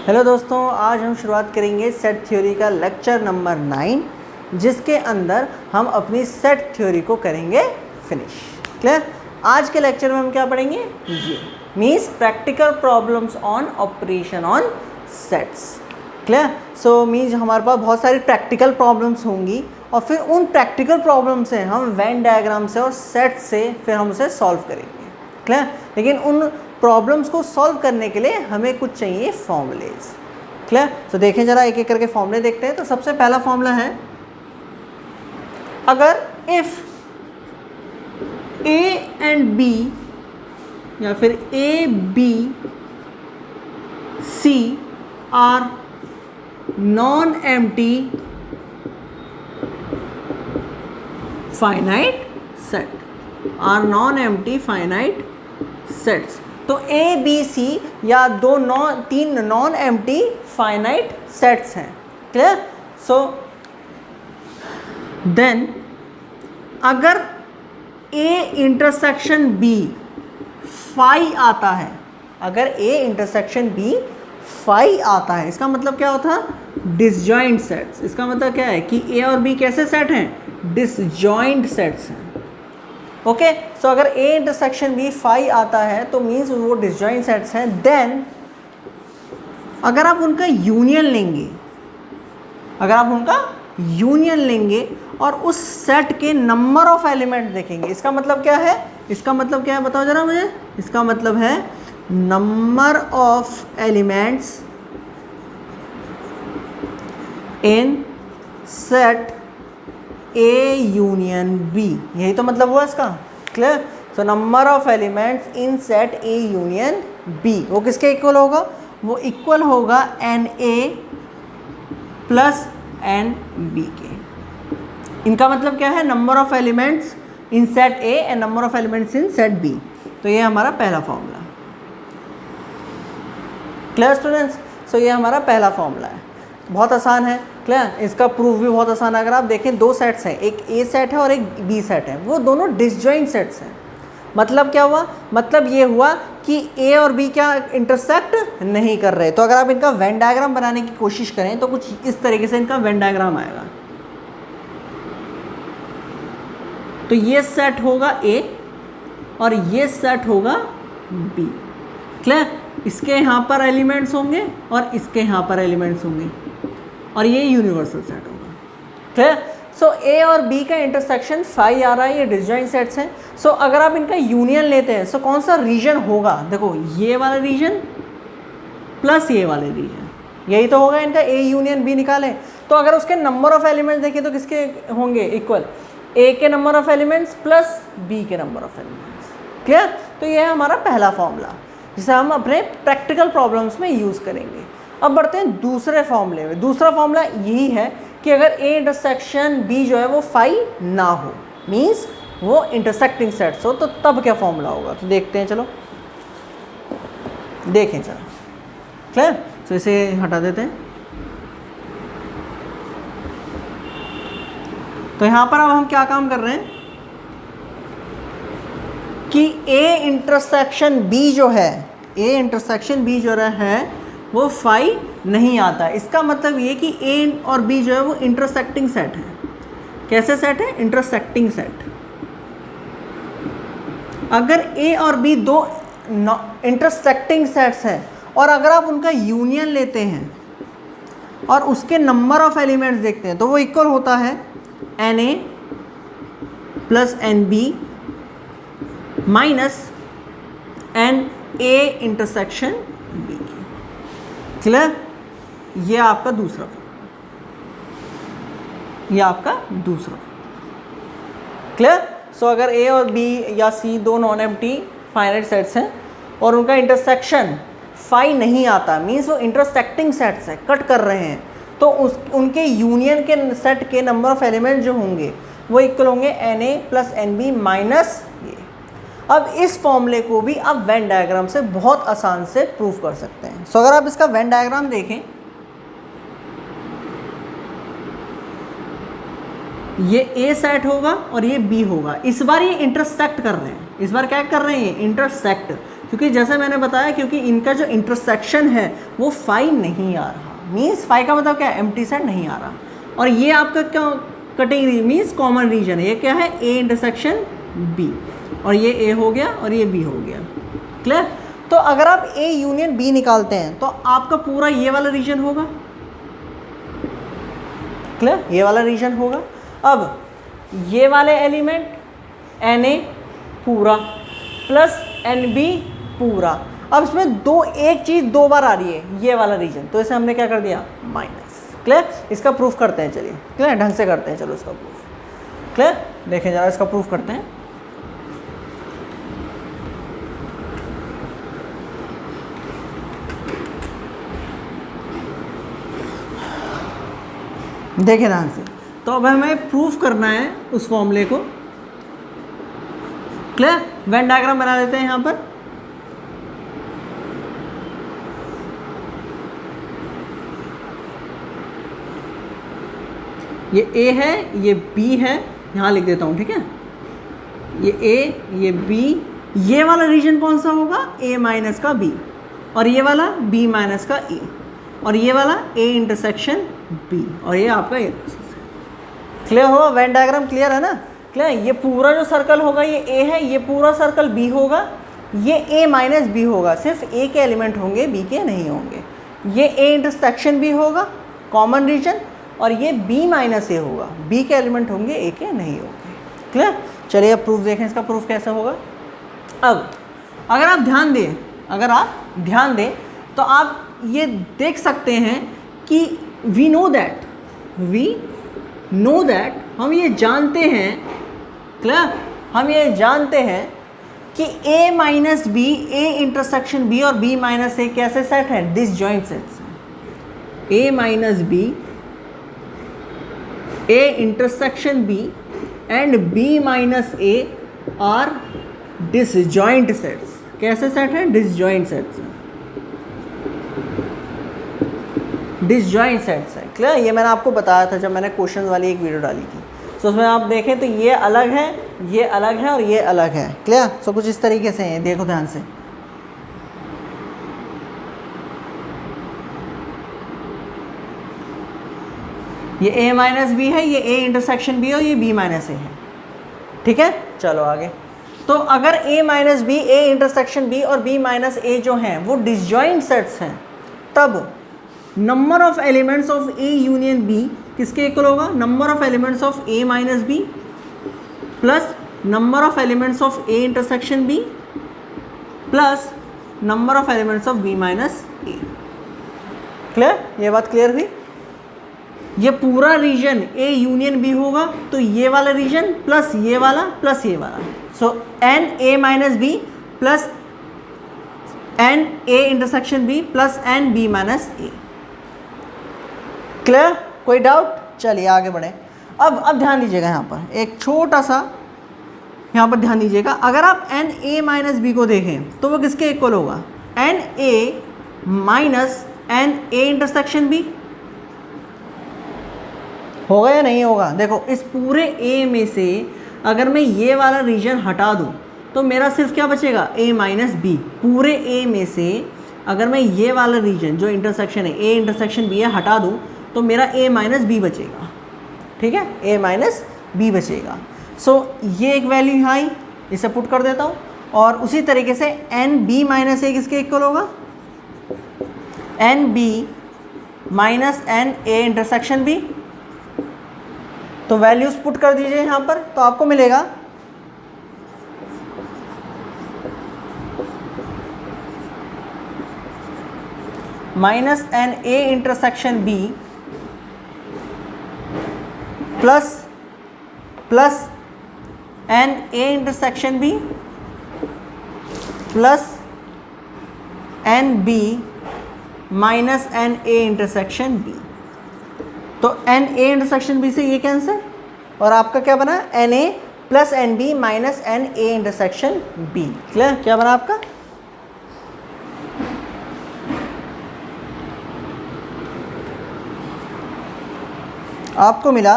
Hello दोस्तों, आज हम शुरुआत करेंगे सेट थ्योरी का लेक्चर नंबर 9, जिसके अंदर हम अपनी सेट थ्योरी को करेंगे फिनिश। क्लियर? आज के लेक्चर में हम क्या पढ़ेंगे? ये means practical problems on operation on sets. Clear? So means हमारे पास बहुत सारी प्रैक्टिकल प्रॉब्लम्स होंगी और फिर उन प्रैक्टिकल प्रॉब्लम से हम वेन डायग्राम से और सेट से फिर हम उसे सॉल्व करेंगे। क्लियर? लेकिन उन प्रॉब्लम्स को सॉल्व करने के लिए हमें कुछ चाहिए फॉर्मूलेज। क्लियर? तो देखें जरा, एक एक करके फॉर्मूले देखते हैं। तो सबसे पहला फॉर्मूला है, अगर इफ ए एंड बी या फिर A B C are non empty finite set, are non empty finite sets. तो ए बी सी या तीन नॉन एम्प्टी फाइनाइट सेट्स हैं। क्लियर? सो देन अगर ए इंटरसेक्शन बी फाई आता है, अगर ए इंटरसेक्शन बी फाई आता है, इसका मतलब क्या होता है? Disjoint sets. इसका मतलब क्या है कि ए और बी कैसे सेट हैं? डिसजॉइंट सेट्स हैं। ओके, सो अगर ए इंटरसेक्शन बी फाई आता है तो मीन्स वो डिसजॉइंट सेट्स हैं। देन अगर आप उनका यूनियन लेंगे, अगर आप उनका यूनियन लेंगे और उस सेट के नंबर ऑफ एलिमेंट देखेंगे, इसका मतलब क्या है? इसका मतलब क्या है बताओ जरा मुझे। इसका मतलब है number of elements in set A union B, यही तो मतलब हुआ इसका। Clear? So number of elements in set A union B, वो किसके इक्वल होगा? वो इक्वल होगा N A plus N B के। इनका मतलब क्या है? Number of elements in set A and number of elements in set B. तो ये हमारा पहला फॉर्मूला। Clear students? सो ये हमारा पहला फॉर्मूला है, बहुत आसान है। क्लियर? इसका प्रूफ भी बहुत आसान है। अगर आप देखें, दो सेट्स हैं, एक ए सेट है और एक बी सेट है, वो दोनों डिसजॉइंट सेट्स हैं। मतलब क्या हुआ? मतलब ये हुआ कि ए और बी क्या इंटरसेक्ट नहीं कर रहे। तो अगर आप इनका वेन डायग्राम बनाने की कोशिश करें तो कुछ इस तरीके से इनका वेन डायग्राम आएगा। तो ये सेट होगा ए और ये सेट होगा बी। क्लियर? इसके यहाँ पर एलिमेंट्स होंगे और इसके यहाँ पर एलिमेंट्स होंगे और ये यूनिवर्सल सेट होगा। क्लियर? सो ए और बी का इंटरसेक्शन फाई आ रहा है, ये डिसजॉइंट सेट्स हैं। सो अगर आप इनका यूनियन लेते हैं, सो कौन सा रीजन होगा? देखो, ये वाला रीजन प्लस ये वाले रीजन, यही तो होगा इनका। ए यूनियन बी निकालें तो अगर उसके नंबर ऑफ एलिमेंट्स देखें तो किसके होंगे? इक्वल ए के number of elements plus B के नंबर ऑफ एलिमेंट्स। क्लियर? तो ये है हमारा पहला फॉर्मूला, जिसे हम अपने प्रैक्टिकल प्रॉब्लम्स में यूज़ करेंगे। अब बढ़ते हैं दूसरे फॉर्मूले में। दूसरा फॉर्मूला यही है कि अगर ए इंटरसेक्शन बी जो है वो फाई ना हो, मीन्स वो इंटरसेक्टिंग सेट्स हो, तो तब क्या फॉर्मूला होगा? तो देखते हैं, चलो देखें चलो। क्लियर? तो इसे हटा देते हैं। तो यहाँ पर अब हम क्या काम कर रहे हैं कि ए इंटरसेक्शन बी जो है, ए इंटरसेक्शन बी जो है वो फाई नहीं आता। इसका मतलब ये कि ए और बी जो है वो इंटरसेक्टिंग सेट है। कैसे सेट है? Intersecting set. अगर ए और बी दो इंटरसेक्टिंग सेट्स हैं और अगर आप उनका यूनियन लेते हैं और उसके नंबर ऑफ एलिमेंट्स देखते हैं तो वो इक्वल होता है N A plus N B minus N A intersection B की। क्लियर? ये आपका दूसरा, ये आपका दूसरा। क्लियर? सो अगर ए और बी या सी दो नॉन एम्प्टी फाइनाइट सेट्स हैं और उनका इंटरसेक्शन फाई नहीं आता, मीन्स वो इंटरसेक्टिंग सेट्स हैं, कट कर रहे हैं, तो उनके यूनियन के सेट के नंबर ऑफ एलिमेंट जो होंगे वो इक्वल होंगे N A plus N B minus ये। अब इस फॉर्मूले को भी आप वेन डायग्राम से बहुत आसान से प्रूव कर सकते हैं। सो अगर आप इसका वेन डायग्राम देखें, ये ए सेट होगा और ये बी होगा। इस बार ये इंटरसेक्ट कर रहे हैं, इस बार क्या कर रहे हैं? इंटरसेक्ट। क्योंकि जैसे मैंने बताया, क्योंकि इनका जो इंटरसेक्शन है वो फाई नहीं आ रहा, मीन्स फाई का मतलब क्या है, एम्प्टी सेट नहीं आ रहा। और ये आपका क्या कटिंग मीन्स कॉमन रीजन है, ये क्या है, ए इंटरसेक्शन बी, और ये ए हो गया और ये बी हो गया। क्लियर? तो अगर आप ए यूनियन बी निकालते हैं तो आपका पूरा ये वाला रीजन होगा। क्लियर? ये वाला रीजन होगा। अब ये वाले एलिमेंट एन ए पूरा प्लस एन बी पूरा। अब इसमें एक चीज़ दो बार आ रही है, ये वाला रीजन, तो इसे हमने क्या कर दिया, माइनस। क्लियर? इसका प्रूफ करते हैं, चलिए क्लियर, ढंग से करते हैं, चलो इसका प्रूफ। क्लियर? देखें जरा इसका प्रूफ करते हैं। देखें ध्यान से, तो अब हमें प्रूफ करना है उस फॉर्मूले को। क्लियर? वेन डायग्राम बना लेते हैं यहाँ पर। ये ए है, ये बी है, यहाँ लिख देता हूँ, ठीक है। ये ए, ये बी, ये वाला रीजन कौन सा होगा, ए माइनस का बी, और ये वाला बी माइनस का ए, और ये वाला ए इंटरसेक्शन बी, और ये आपका ए। क्लियर हो? वेन डायग्राम क्लियर है ना? क्लियर? ये पूरा जो सर्कल होगा ये ए है, ये पूरा सर्कल बी होगा, ये ए माइनस बी होगा, सिर्फ ए के एलिमेंट होंगे, बी के नहीं होंगे। ये ए इंटरसेक्शन बी होगा, कॉमन रीजन, और ये बी माइनस ए होगा, बी के एलिमेंट होंगे, ए के नहीं होंगे। क्लियर? चलिए अब प्रूफ देखें, इसका प्रूफ कैसा होगा। अब अगर आप ध्यान दें तो आप ये देख सकते हैं कि वी नो दैट हम ये जानते हैं, क्लियर, हम ये जानते हैं कि A minus B, A intersection B और बी माइनस ए कैसे सेट हैं, disjoint sets. A minus B, A intersection B and B minus A are disjoint sets. कैसे सेट हैं, डिसजॉइंट सेट्स, डिसजॉइंट सेट्स है। क्लियर? ये मैंने आपको बताया था जब मैंने क्वेश्चन वाली एक वीडियो डाली थी, तो उसमें आप देखें तो ये अलग है, ये अलग है और ये अलग है। क्लियर? सो कुछ इस तरीके से है, देखो ध्यान से। ये ए माइनस बी है, ये ए इंटरसेक्शन बी है और ये बी माइनस ए है। ठीक है, चलो आगे। तो अगर A minus B, A intersection B और बी माइनस ए जो हैं वो डिसजॉइंट सेट्स हैं, तब number of elements of A union B किसके इक्वल होगा, number of elements of A minus B plus number of elements of A intersection B plus number of elements of B minus A. Clear? ये बात clear हुई? ये पूरा reason ए union B होगा, तो ये वाला रीजन प्लस ये वाला प्लस ये वाला, so N A minus B plus N A intersection B plus N B minus A. Clear? कोई डाउट? चलिए आगे बढ़े। अब ध्यान दीजिएगा, यहाँ पर एक छोटा सा यहाँ पर ध्यान दीजिएगा। अगर आप एन ए माइनस बी को देखें तो वो किसके इक्वल होगा, N A minus N A intersection B. होगा या नहीं होगा? देखो इस पूरे ए में से अगर मैं ये वाला रीजन हटा दूँ तो मेरा सिर्फ क्या बचेगा, ए माइनस बी। पूरे ए में से अगर मैं ये वाला रीजन जो इंटरसेक्शन है, ए इंटरसेक्शन बी है, हटा दूँ तो मेरा ए माइनस बी बचेगा। ठीक है, ए माइनस बी बचेगा। सो ये एक वैल्यू यहाँ आई, इसे पुट कर देता हूँ। और उसी तरीके से एन बी माइनस ए किसके इक्वल होगा, N B minus N A intersection B. तो वैल्यूज पुट कर दीजिए यहाँ पर, तो आपको मिलेगा minus N A intersection B plus N A intersection B plus N B minus N A intersection B. तो एन ए इंटरसेक्शन बी से ये कैंसिल, और आपका क्या बना, N A plus N B minus N A intersection B. Clear? क्या बना आपका, आपको मिला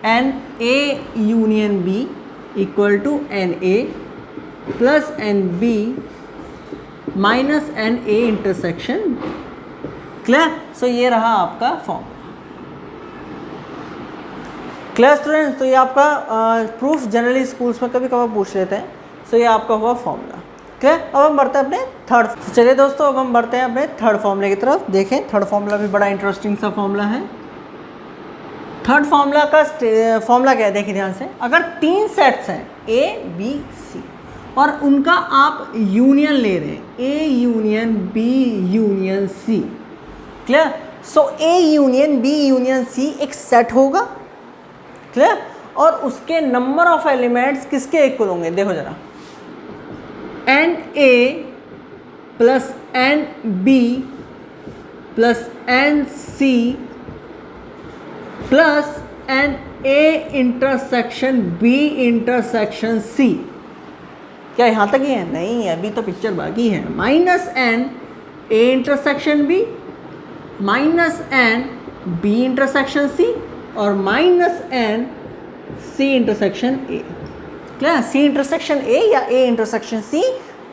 N A union B equal to N A plus N B minus N A intersection B. Clear? So ये रहा आपका फॉर्मूला। Clear students? तो ये आपका प्रूफ जनरली स्कूल्स में कभी कभार पूछ लेते हैं। सो ये आपका हुआ फॉर्मूला। क्लियर? अब हम बढ़ते हैं अपने थर्ड। चलिए दोस्तों, अब हम बढ़ते हैं अपने थर्ड फॉर्मूले की तरफ। देखें, थर्ड फॉर्मूला भी बड़ा इंटरेस्टिंग सा फॉर्मूला है। थर्ड फॉर्मूला का फॉर्मूला क्या है, देखिए ध्यान से। अगर 3 सेट्स हैं ए बी सी और उनका आप यूनियन ले रहे हैं, A union B union C. Clear? So A union B union C एक सेट होगा। क्लियर? और उसके नंबर ऑफ एलिमेंट्स किसके इक्वल होंगे, देखो जरा, N A plus N B plus N C plus N A intersection B intersection C. क्या यहाँ तक ही है? नहीं, अभी तो पिक्चर बाकी है। Minus N A intersection B minus N B intersection C और minus N C intersection A. क्या सी इंटरसेक्शन ए या ए इंटरसेक्शन सी,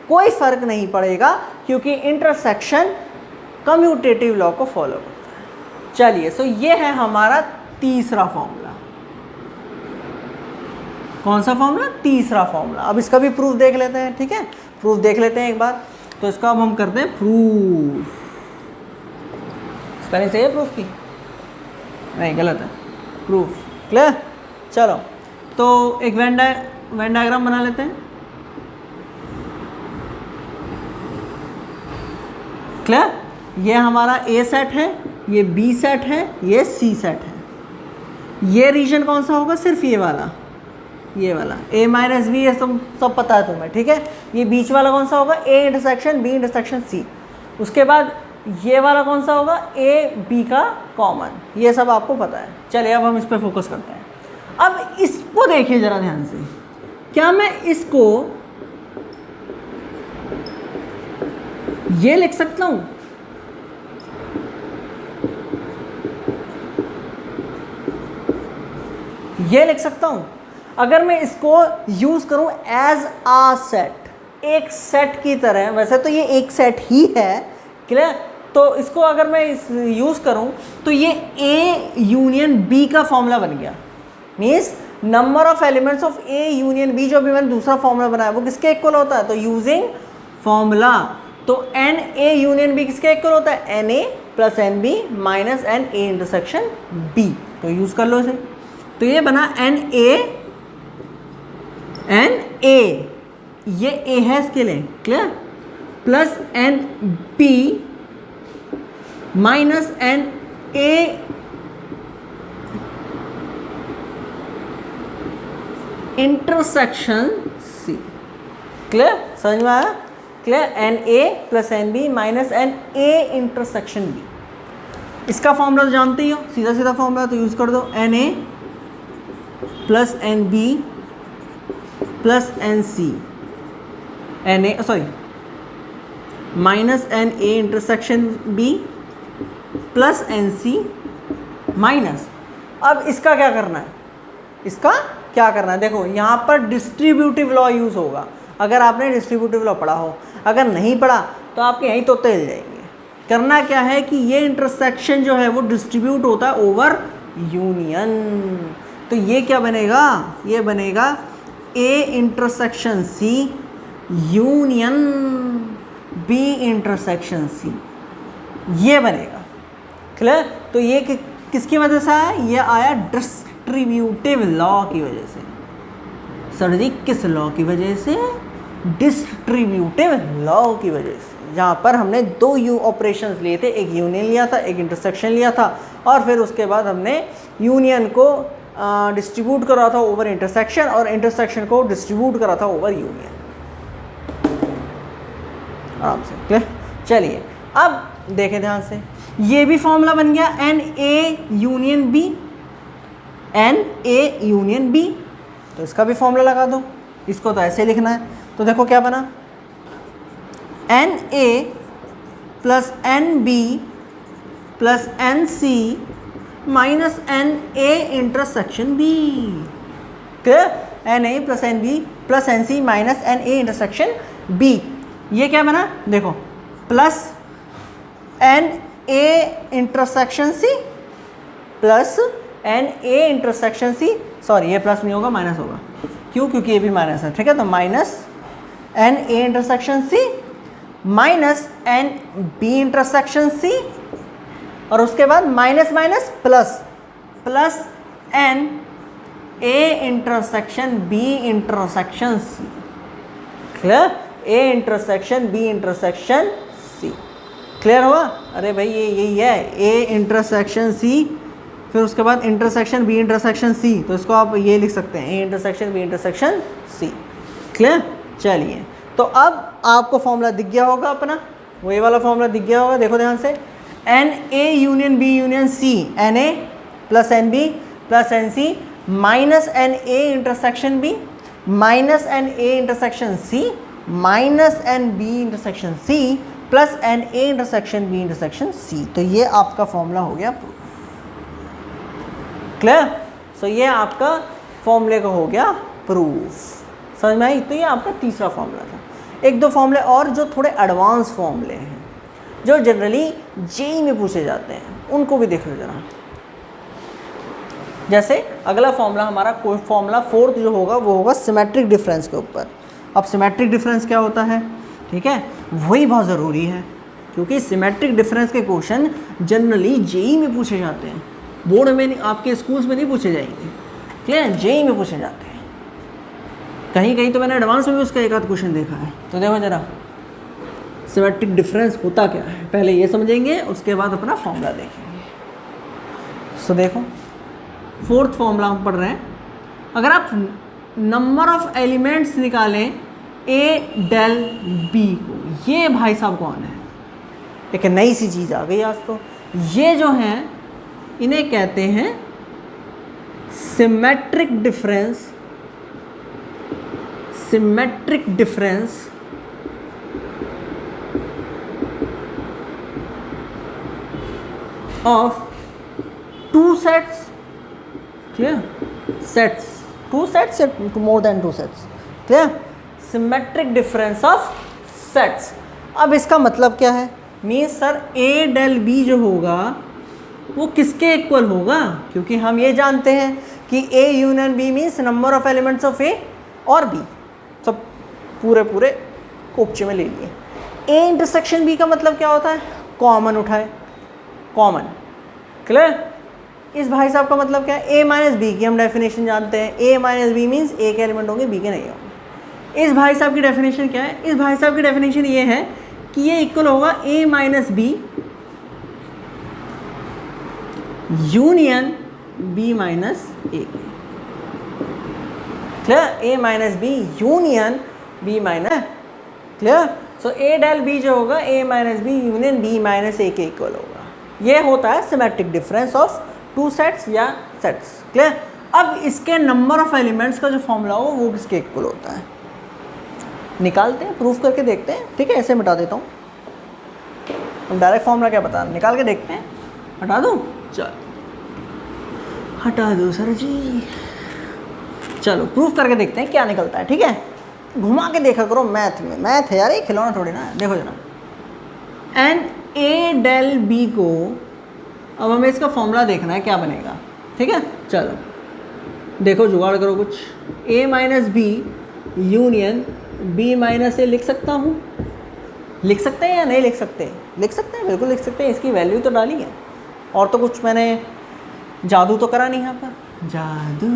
कोई फर्क नहीं पड़ेगा क्योंकि इंटरसेक्शन कम्यूटेटिव लॉ को फॉलो करता है। चलिए, सो ये है हमारा तीसरा फॉर्मूला। कौन सा फॉर्मूला? तीसरा फॉर्मूला। अब इसका भी प्रूफ देख लेते हैं। ठीक है, प्रूफ देख लेते हैं एक बार। तो इसका अब हम करते हैं प्रूफ। स्पेलिंग सही है प्रूफ की? नहीं, गलत है, प्रूफ। क्लियर? चलो, तो एक वेन डायग्राम बना लेते हैं। क्लियर? ये हमारा ए सेट है, ये बी सेट है, ये सी सेट है। ये रीजन कौन सा होगा? सिर्फ ये वाला ए माइनस बी, ये सब पता है तुम्हें। ठीक है, ये बीच वाला कौन सा होगा? A intersection B intersection C. उसके बाद ये वाला कौन सा होगा? ए बी का कॉमन। ये सब आपको पता है। चलिए, अब हम इस पर फोकस करते हैं। अब इसको देखिए जरा ध्यान से। क्या मैं इसको ये लिख सकता हूं? ये लिख सकता हूं। अगर मैं इसको यूज करूं एज आ सेट, एक सेट की तरह, वैसे तो ये एक सेट ही है। क्लियर? तो इसको अगर मैं यूज करूं तो ये ए यूनियन बी का फॉर्मूला बन गया। Means number of elements of A union B, जो भी मैंने दूसरा फॉर्मूला बनाया, वो किसके इक्वल होता है? तो यूजिंग फॉर्मूला, तो एन ए यूनियन बी किसके इक्वल होता है? N A plus N B minus N A intersection B. तो यूज कर लो इसे। तो ये बना एन ए, ये ए है इसके लिए। Clear? Plus N B minus N A intersection C. Clear? समझ में आया? Clear? N A plus N B minus N A intersection B. इसका फॉर्मूला तो जानते ही हो, सीधा सीधा फॉर्मूला, तो यूज कर दो। N A plus N B plus N C, N A sorry minus N A intersection B plus N C minus. अब इसका क्या करना है? इसका क्या करना है? देखो, यहाँ पर डिस्ट्रीब्यूटिव लॉ यूज़ होगा। अगर आपने डिस्ट्रीब्यूटिव लॉ पढ़ा हो, अगर नहीं पढ़ा तो आपके यहीं तो हिल जाएंगे। करना क्या है कि ये इंटरसेक्शन जो है वो डिस्ट्रीब्यूट होता है ओवर यूनियन। तो ये क्या बनेगा? ये बनेगा A intersection C union B intersection C, ये बनेगा। क्लियर? तो ये किसकी वजह से आया? ये आया डिस्ट्रीब्यूटिव लॉ की वजह से। सर जी, किस लॉ की वजह से? डिस्ट्रीब्यूटिव लॉ की वजह से, जहाँ पर हमने दो यू ऑपरेशंस लिए थे, एक यूनियन लिया था, एक इंटरसेक्शन लिया था, और फिर उसके बाद हमने यूनियन को डिस्ट्रीब्यूट करा था ओवर इंटरसेक्शन और इंटरसेक्शन को डिस्ट्रीब्यूट करा था ओवर यूनियन। आराम से। क्लियर? चलिए, अब देखें ध्यान से। ये भी फॉर्मूला बन गया N A union B, N A union B. तो इसका भी फॉर्मूला लगा दो। इसको तो ऐसे लिखना है। तो देखो क्या बना, N A plus N B plus N C minus N A intersection B. Clear? N A plus N B plus N C minus N A intersection B. ये क्या बना, देखो plus N A intersection C plus N A intersection C, sorry ये plus नहीं होगा minus होगा, क्यों, क्योंकि ये भी माइनस है, ठीक है। तो minus N A intersection C minus N B intersection C, और उसके बाद minus minus plus, plus N A intersection B intersection C, clear, A intersection B intersection C, clear हुआ। अरे भाई ये यही है, ए इंटरसेक्शन सी, फिर उसके बाद इंटरसेक्शन बी इंटरसेक्शन सी, तो इसको आप ये लिख सकते हैं, A intersection B intersection C, clear. चलिए, तो अब आपको फॉर्मूला दिख गया होगा अपना, वो ये वाला फॉर्मूला दिख गया होगा, देखो ध्यान से, n A union B union C, N A plus N B plus N C minus N A intersection B minus N A intersection C minus N B intersection C plus N A intersection B intersection C. तो ये आपका formula हो गया proof, clear. So ये आपका फॉर्मूले का हो गया प्रूफ, समझ में आई। तो ये आपका तीसरा फॉर्मूला था। एक दो फॉर्मूले और जो थोड़े एडवांस फॉर्मूले हैं, जो जनरली जेई में पूछे जाते हैं, उनको भी देख लो जरा। जैसे अगला फॉर्मूला हमारा कोई फॉर्मूला फोर्थ जो होगा वो होगा सिमेट्रिक डिफरेंस के ऊपर। अब सिमेट्रिक डिफरेंस क्या होता है, ठीक है, वही बहुत ज़रूरी है, क्योंकि सिमेट्रिक डिफरेंस के क्वेश्चन जनरली जेई में पूछे जाते हैं, बोर्ड में नहीं, आपके स्कूल्स में नहीं पूछे जाएंगे, क्लियर, जेई में पूछे जाते हैं। कहीं कहीं तो मैंने एडवांस में भी उसका एक आध क्वेश्चन देखा है। तो देखो जरा सिमेट्रिक डिफरेंस होता क्या है, पहले ये समझेंगे, उसके बाद अपना फॉर्मूला देखेंगे। सो देखो फोर्थ फॉर्मूला हम पढ़ रहे हैं। अगर आप नंबर ऑफ एलिमेंट्स निकालें ए डेल बी को, ये भाई साहब कौन है, एक नई सी चीज़ आ गई आज तो। ये जो हैं इन्हें कहते हैं symmetric difference, symmetric difference of two sets, clear, sets, two sets, more than two sets, clear, symmetric difference of sets. अब इसका मतलब क्या है, मीन्स सर ए डेल बी जो होगा वो किसके इक्वल होगा, क्योंकि हम ये जानते हैं कि A union B means number of elements of A और बी, सब पूरे पूरे कोपचे में ले लिए। ए इंटरसेक्शन बी का मतलब क्या होता है, कॉमन उठाए, कॉमन, क्लियर। इस भाई साहब का मतलब क्या है, ए माइनस बी की हम डेफिनेशन जानते हैं, ए माइनस बी मीन्स ए के एलिमेंट होंगे बी के नहीं होंगे। इस भाई साहब की डेफिनेशन क्या है, इस भाई साहब की डेफिनेशन ये है कि ये इक्वल होगा A minus B union B minus A, clear, A minus B union B minus, clear. So A del B जो होगा A minus B union B minus A के इक्वल होगा। ये होता है symmetric difference of two sets या sets, clear. अब इसके नंबर ऑफ एलिमेंट्स का जो फॉर्मूला हो वो किसके इक्वल होता है, निकालते हैं, प्रूफ करके देखते हैं, ठीक है। ऐसे मिटा देता हूँ, हम डायरेक्ट फॉर्मूला क्या बता, निकाल के देखते हैं। हटा दूँ, चल हटा दो सर जी, चलो प्रूफ करके देखते हैं क्या निकलता है, ठीक है। घुमा के देखा करो मैथ में, मैथ है यार, ये खिलौना थोड़ी ना। देखो जरा एन ए डेल बी को, अब हमें इसका फॉर्मूला देखना है क्या बनेगा, ठीक है। चलो देखो जुगाड़ करो कुछ, A minus B union B minus A लिख सकता हूँ, लिख सकते हैं या नहीं लिख सकते, लिख सकते हैं, बिल्कुल लिख सकते हैं। इसकी वैल्यू तो डाली है, और तो कुछ मैंने जादू तो करा नहीं यहाँ पर, जादू,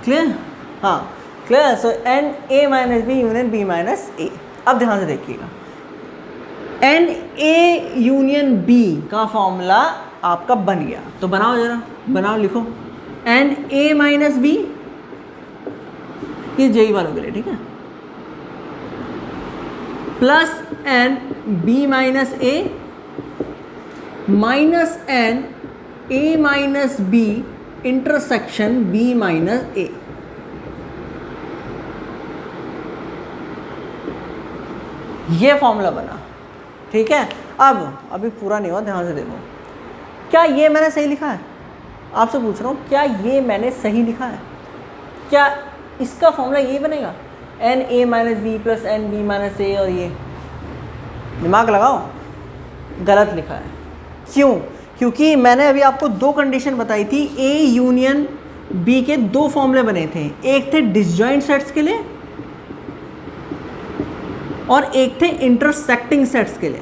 क्लियर, हाँ clear. So N A minus B union B minus A. अब ध्यान से देखिएगा, एन ए यूनियन बी का फॉर्मूला आपका बन गया, तो बनाओ जरा, बनाओ, लिखो एन ए माइनस बी, ये जेई वालों के लिए, ठीक है, plus N B minus A minus N A minus B intersection B minus A. ये फॉर्मूला बना, ठीक है। अब अभी पूरा नहीं हुआ, ध्यान से देखो, क्या ये मैंने सही लिखा है, आपसे पूछ रहा हूँ, क्या ये मैंने सही लिखा है, क्या इसका फॉर्मूला ये बनेगा, N A minus B plus N B minus A, और ये दिमाग लगाओ, गलत लिखा है। क्यों? क्योंकि मैंने अभी आपको दो कंडीशन बताई थी, ए यूनियन बी के दो फॉर्मूले बने थे, एक थे डिसजॉइंट सेट्स के लिए और एक थे इंटरसेक्टिंग सेट्स के लिए।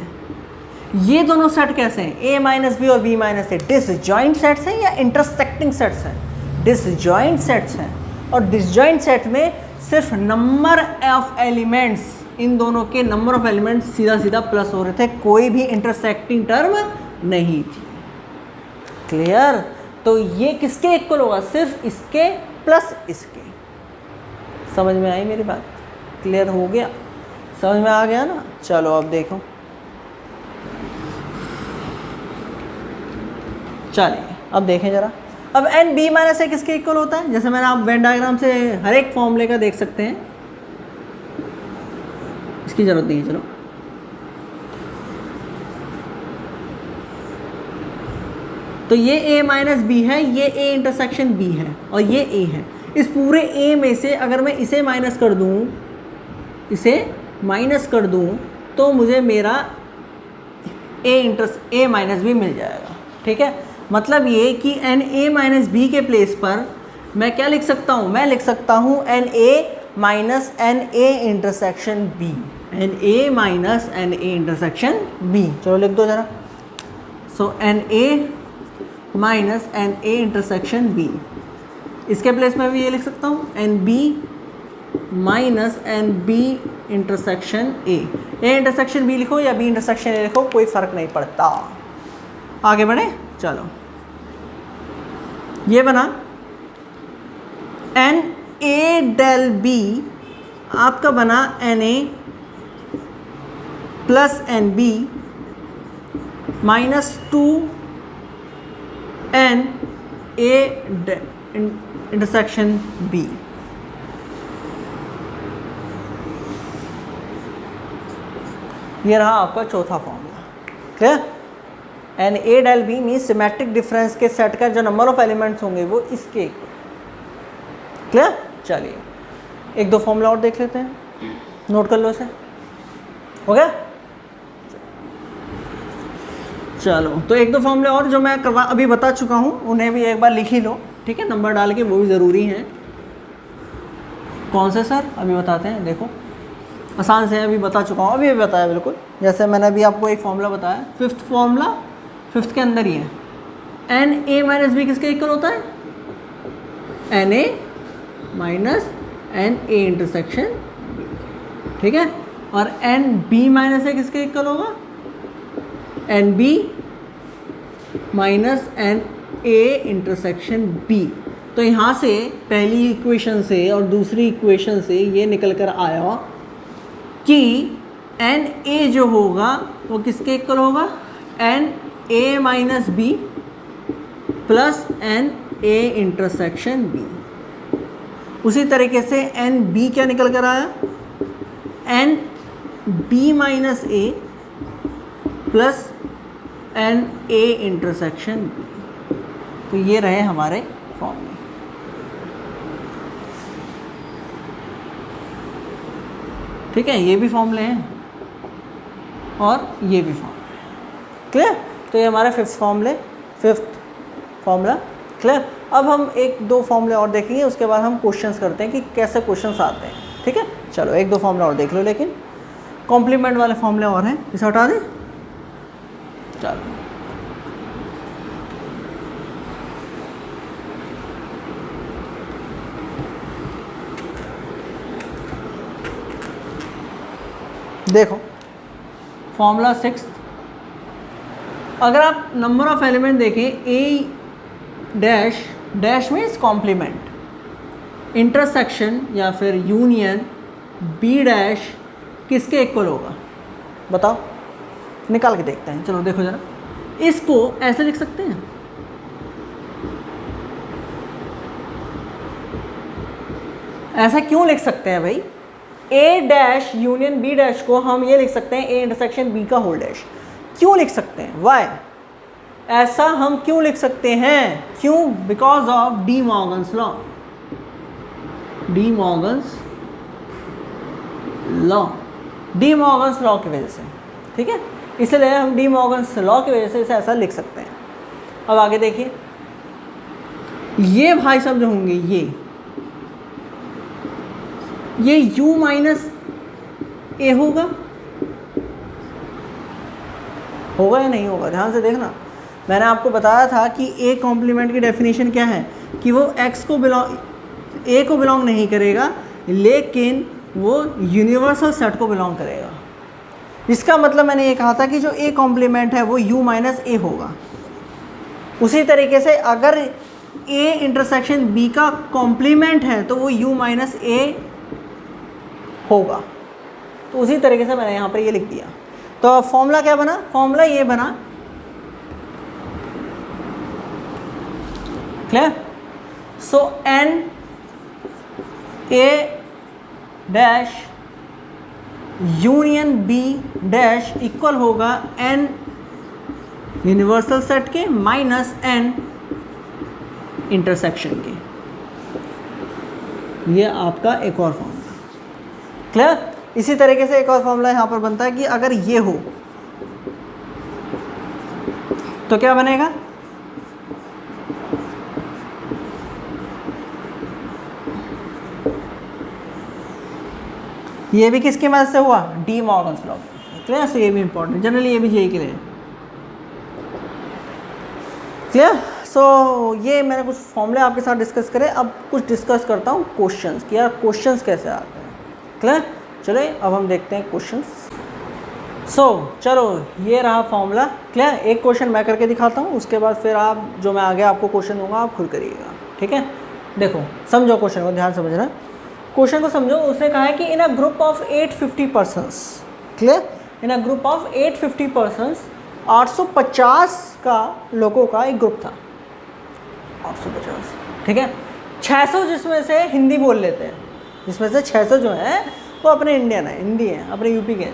ये दोनों सेट कैसे हैं? ए माइनस बी और बी माइनस ए डिसजॉइंट सेट्स हैं या इंटरसेक्टिंग सेट्स हैं? डिसजॉइंट सेट्स हैं। और डिसजॉइंट सेट में सिर्फ नंबर ऑफ एलिमेंट्स, इन दोनों के नंबर ऑफ एलिमेंट्स सीधा सीधा प्लस हो रहे थे, कोई भी इंटरसेक्टिंग टर्म नहीं थी। क्लियर? तो ये किसके इक्वल होगा? सिर्फ इसके प्लस इसके। समझ में आई मेरी बात? क्लियर हो गया? समझ में आ गया ना? चलो अब देखो, चलिए अब देखें जरा। अब एन बी माइनस ए किसके इक्वल होता है? जैसे मैंने आप वेन डायग्राम से हर एक फॉर्मूले का देख सकते हैं, इसकी जरूरत नहीं है। चलो तो ये a माइनस बी है, ये a इंटरसेक्शन b है और ये a है। इस पूरे a में से अगर मैं इसे माइनस कर दूं, इसे माइनस कर दूं तो मुझे मेरा a माइनस बी मिल जाएगा। ठीक है, मतलब ये कि एन ए माइनस बी के प्लेस पर मैं क्या लिख सकता हूँ? मैं लिख सकता हूँ N A minus N A intersection B, N A minus N A intersection B. चलो लिख दो जरा। So N A minus N A intersection B, इसके प्लेस में भी ये लिख सकता हूँ N B minus N B intersection A. Intersection B लिखो या बी इंटरसेक्शन ए लिखो, कोई फ़र्क नहीं पड़ता। आगे बढ़े, चलो ये बना एन ए डेल बी आपका बना N A plus N B minus 2 n A intersection B. ये रहा आपका चौथा formula. Clear? N A del B mean symmetric difference के सेट का जो नंबर ऑफ एलिमेंट्स होंगे वो इसके। क्लियर? चलिए एक दो फॉर्मूला और देख लेते हैं, नोट कर लो इसे। हो गया? चलो तो एक दो फॉर्मूले और जो मैं अभी बता चुका हूँ उन्हें भी एक बार लिख ही लो। ठीक है, नंबर डाल के, वो भी ज़रूरी हैं। कौन से सर? अभी बताते हैं, देखो आसान से अभी बता चुका हूँ, अभी बताया बिल्कुल। जैसे मैंने अभी आपको एक फॉर्मूला बताया, फिफ्थ फॉर्मूला, फिफ्थ के अंदर ही है। एन ए माइनस बी किसके इक्वल होता है? N A minus N A intersection B. ठीक है, और एन बी माइनस ए किसके इक्वल होगा? N B minus N A intersection B. तो यहाँ से पहली इक्वेशन से और दूसरी इक्वेशन से ये निकल कर आया कि एन ए जो होगा वो किसके इक्वल होगा? N A minus B plus N A intersection B. उसी तरीके से एन बी क्या निकल कर आया? N B minus A plus N A intersection B. तो ये रहे हमारे फॉर्मूले। ठीक है, ये भी फॉर्मूले हैं और ये भी फॉर्मूले। क्लियर? तो ये हमारे फिफ्थ फॉर्मूला। क्लियर? अब हम एक दो फॉर्मूले और देखेंगे, उसके बाद हम क्वेश्चंस करते हैं कि कैसे क्वेश्चंस आते हैं। ठीक है, चलो एक दो फॉर्मूला और देख लो, लेकिन कॉम्प्लीमेंट वाले फॉर्मूले और हैं, इसे हटा दें। चलो देखो फॉर्मूला 6, अगर आप नंबर ऑफ एलिमेंट देखें, A dash dash means complement, intersection या फिर यूनियन बी डैश किसके इक्वल होगा? बताओ, निकाल के देखते हैं। चलो देखो जरा, इसको ऐसे लिख सकते हैं, ऐसा क्यों लिख सकते हैं भाई? ए डैश यूनियन बी डैश को हम ये लिख सकते हैं ए इंटरसेक्शन बी का होल डैश। क्यों लिख सकते हैं? वाई? ऐसा हम क्यों लिख सकते हैं? क्यों? Because of D Morgan's law. D Morgan's law की वजह से। ठीक है, इसलिए हम डी मॉर्गन्स लॉ की वजह से इसे ऐसा लिख सकते हैं। अब आगे देखिए, ये भाई साहब जो होंगे ये u माइनस ए होगा या नहीं होगा? ध्यान से देखना, मैंने आपको बताया था कि ए कॉम्प्लीमेंट की डेफिनेशन क्या है कि वो x को ए को बिलोंग नहीं करेगा, लेकिन वो यूनिवर्सल सेट को बिलोंग करेगा। इसका मतलब मैंने ये कहा था कि जो ए कॉम्प्लीमेंट है वो u माइनस ए होगा। उसी तरीके से अगर ए इंटरसेक्शन बी का कॉम्प्लीमेंट है तो वो u माइनस ए होगा। तो उसी तरीके से मैंने यहाँ पर ये लिख दिया। तो फॉर्मूला क्या बना? फॉर्मूला ये बना, clear? So N A dash union B dash equal होगा एन यूनिवर्सल सेट के माइनस एन इंटरसेक्शन के। ये आपका एक और फॉर्मूला, क्लियर? इसी तरीके से एक और फॉर्मूला यहाँ पर बनता है कि अगर ये हो तो क्या बनेगा? ये भी किसकी मदद से हुआ? D Morgan's law. Clear? So ये भी इंपॉर्टेंट, जनरली ये भी जेई के लिए। क्लियर? सो ये मैंने कुछ फॉर्मूले आपके साथ डिस्कस करे। अब कुछ डिस्कस करता हूँ क्वेश्चंस कि यार क्वेश्चंस कैसे आते हैं। क्लियर? चलिए अब हम देखते हैं क्वेश्चंस। चलो ये रहा फॉर्मूला। क्लियर? एक क्वेश्चन मैं करके दिखाता हूँ, उसके बाद फिर आप जो मैं आगे आपको क्वेश्चन दूंगा आप खुद करिएगा। ठीक है? देखो समझो क्वेश्चन को, ध्यान समझना। क्वेश्चन को समझो। उसने कहा है कि in a group of 850 persons, क्लियर? In a group of 850 persons, 850 का लोगों का एक ग्रुप था। 850, ठीक है? 600 जिसमें से हिंदी बोल लेते हैं, जिसमें से 600 जो है वो अपने इंडियन है, हिंदी है, अपने यूपी के हैं,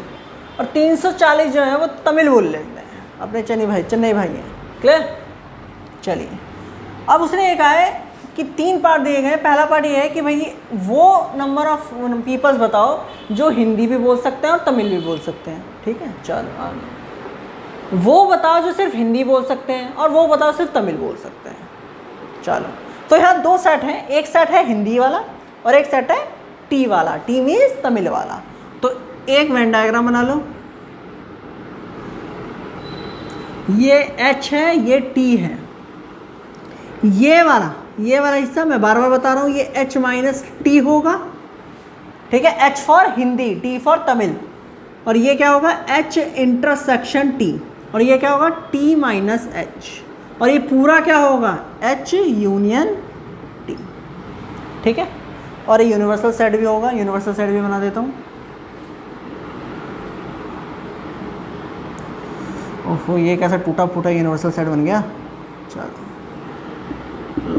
और 340 जो है वो तमिल बोल लेते हैं, अपने चेन्नई भाई हैं। क्लियर? चलिए अब उसने ये कहा है कि 3 पार्ट दिए गए। पहला पार्ट ये है कि भाई वो नंबर ऑफ पीपल्स बताओ जो हिंदी भी बोल सकते हैं और तमिल भी बोल सकते हैं। ठीक है? चलो आगे। वो बताओ जो सिर्फ हिंदी बोल सकते हैं और वो बताओ सिर्फ तमिल बोल सकते हैं। चलो, तो यहाँ 2 सेट हैं, एक सेट है हिंदी वाला और एक सेट है टी वाला। टी मीन्स तमिल वाला। तो एक वेन डायग्राम बना लो। ये एच है, ये टी है। ये वाला हिस्सा मैं बार बार बता रहा हूँ, ये एच माइनस टी होगा। ठीक है? H for Hindi, T for Tamil. और ये क्या होगा? H intersection T. और ये क्या होगा? T minus H. और ये पूरा क्या होगा? H union T. ठीक है? और ये यूनिवर्सल सेट भी होगा। यूनिवर्सल सेट भी बना देता हूँ। ओहो, ये कैसा टूटा फूटा यूनिवर्सल सेट बन गया। चलो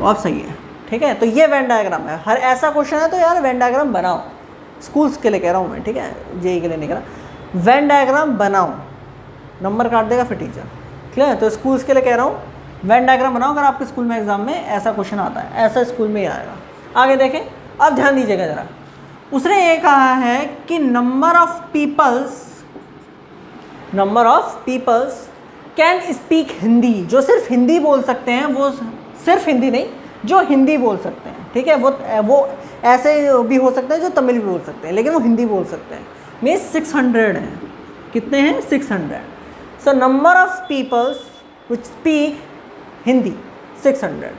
अब सही है। ठीक है? तो ये वेन डायग्राम है। हर ऐसा क्वेश्चन है तो यार वेन डायग्राम बनाओ। स्कूल्स के लिए कह रहा हूँ मैं, ठीक है? जेई के लिए नहीं कह रहा। वेन डायग्राम बनाओ, नंबर काट देगा फिर टीचर। क्लियर? तो स्कूल्स के लिए कह रहा हूँ वेन डायग्राम बनाओ। अगर आपके स्कूल में एग्जाम में ऐसा क्वेश्चन आता है, ऐसा स्कूल में ही आएगा। आगे देखें, अब ध्यान दीजिएगा ज़रा। उसने ये कहा है कि number of peoples can speak Hindi. जो सिर्फ हिंदी बोल सकते हैं, वो सिर्फ हिंदी नहीं, जो हिंदी बोल सकते हैं। ठीक है? वो ऐसे भी हो सकते हैं जो तमिल भी बोल सकते हैं, लेकिन वो हिंदी बोल सकते हैं। मीन्स 600 हैं। कितने हैं? 600। So number of peoples which speak Hindi 600।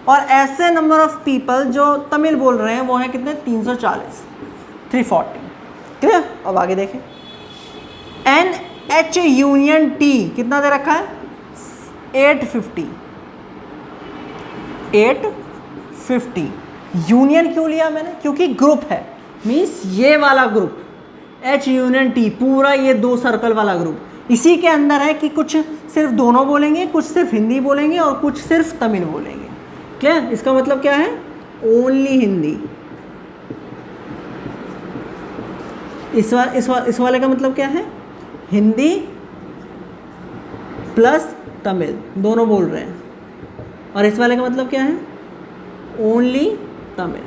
और ऐसे नंबर ऑफ पीपल जो तमिल बोल रहे हैं वो हैं कितने? 340, 340। क्लियर? अब आगे देखें। एन एच यूनियन टी कितना दे रखा है? 850। यूनियन क्यों लिया मैंने? क्योंकि ग्रुप है। मीन्स ये वाला ग्रुप एच यूनियन टी, पूरा ये 2 सर्कल वाला ग्रुप। इसी के अंदर है कि कुछ सिर्फ दोनों बोलेंगे, कुछ सिर्फ हिंदी बोलेंगे और कुछ सिर्फ तमिल बोलेंगे। क्लियर? इसका मतलब क्या है? ओनली हिंदी। इस वाले का मतलब क्या है? हिंदी प्लस तमिल दोनों बोल रहे हैं। और इस वाले का मतलब क्या है? Only Tamil.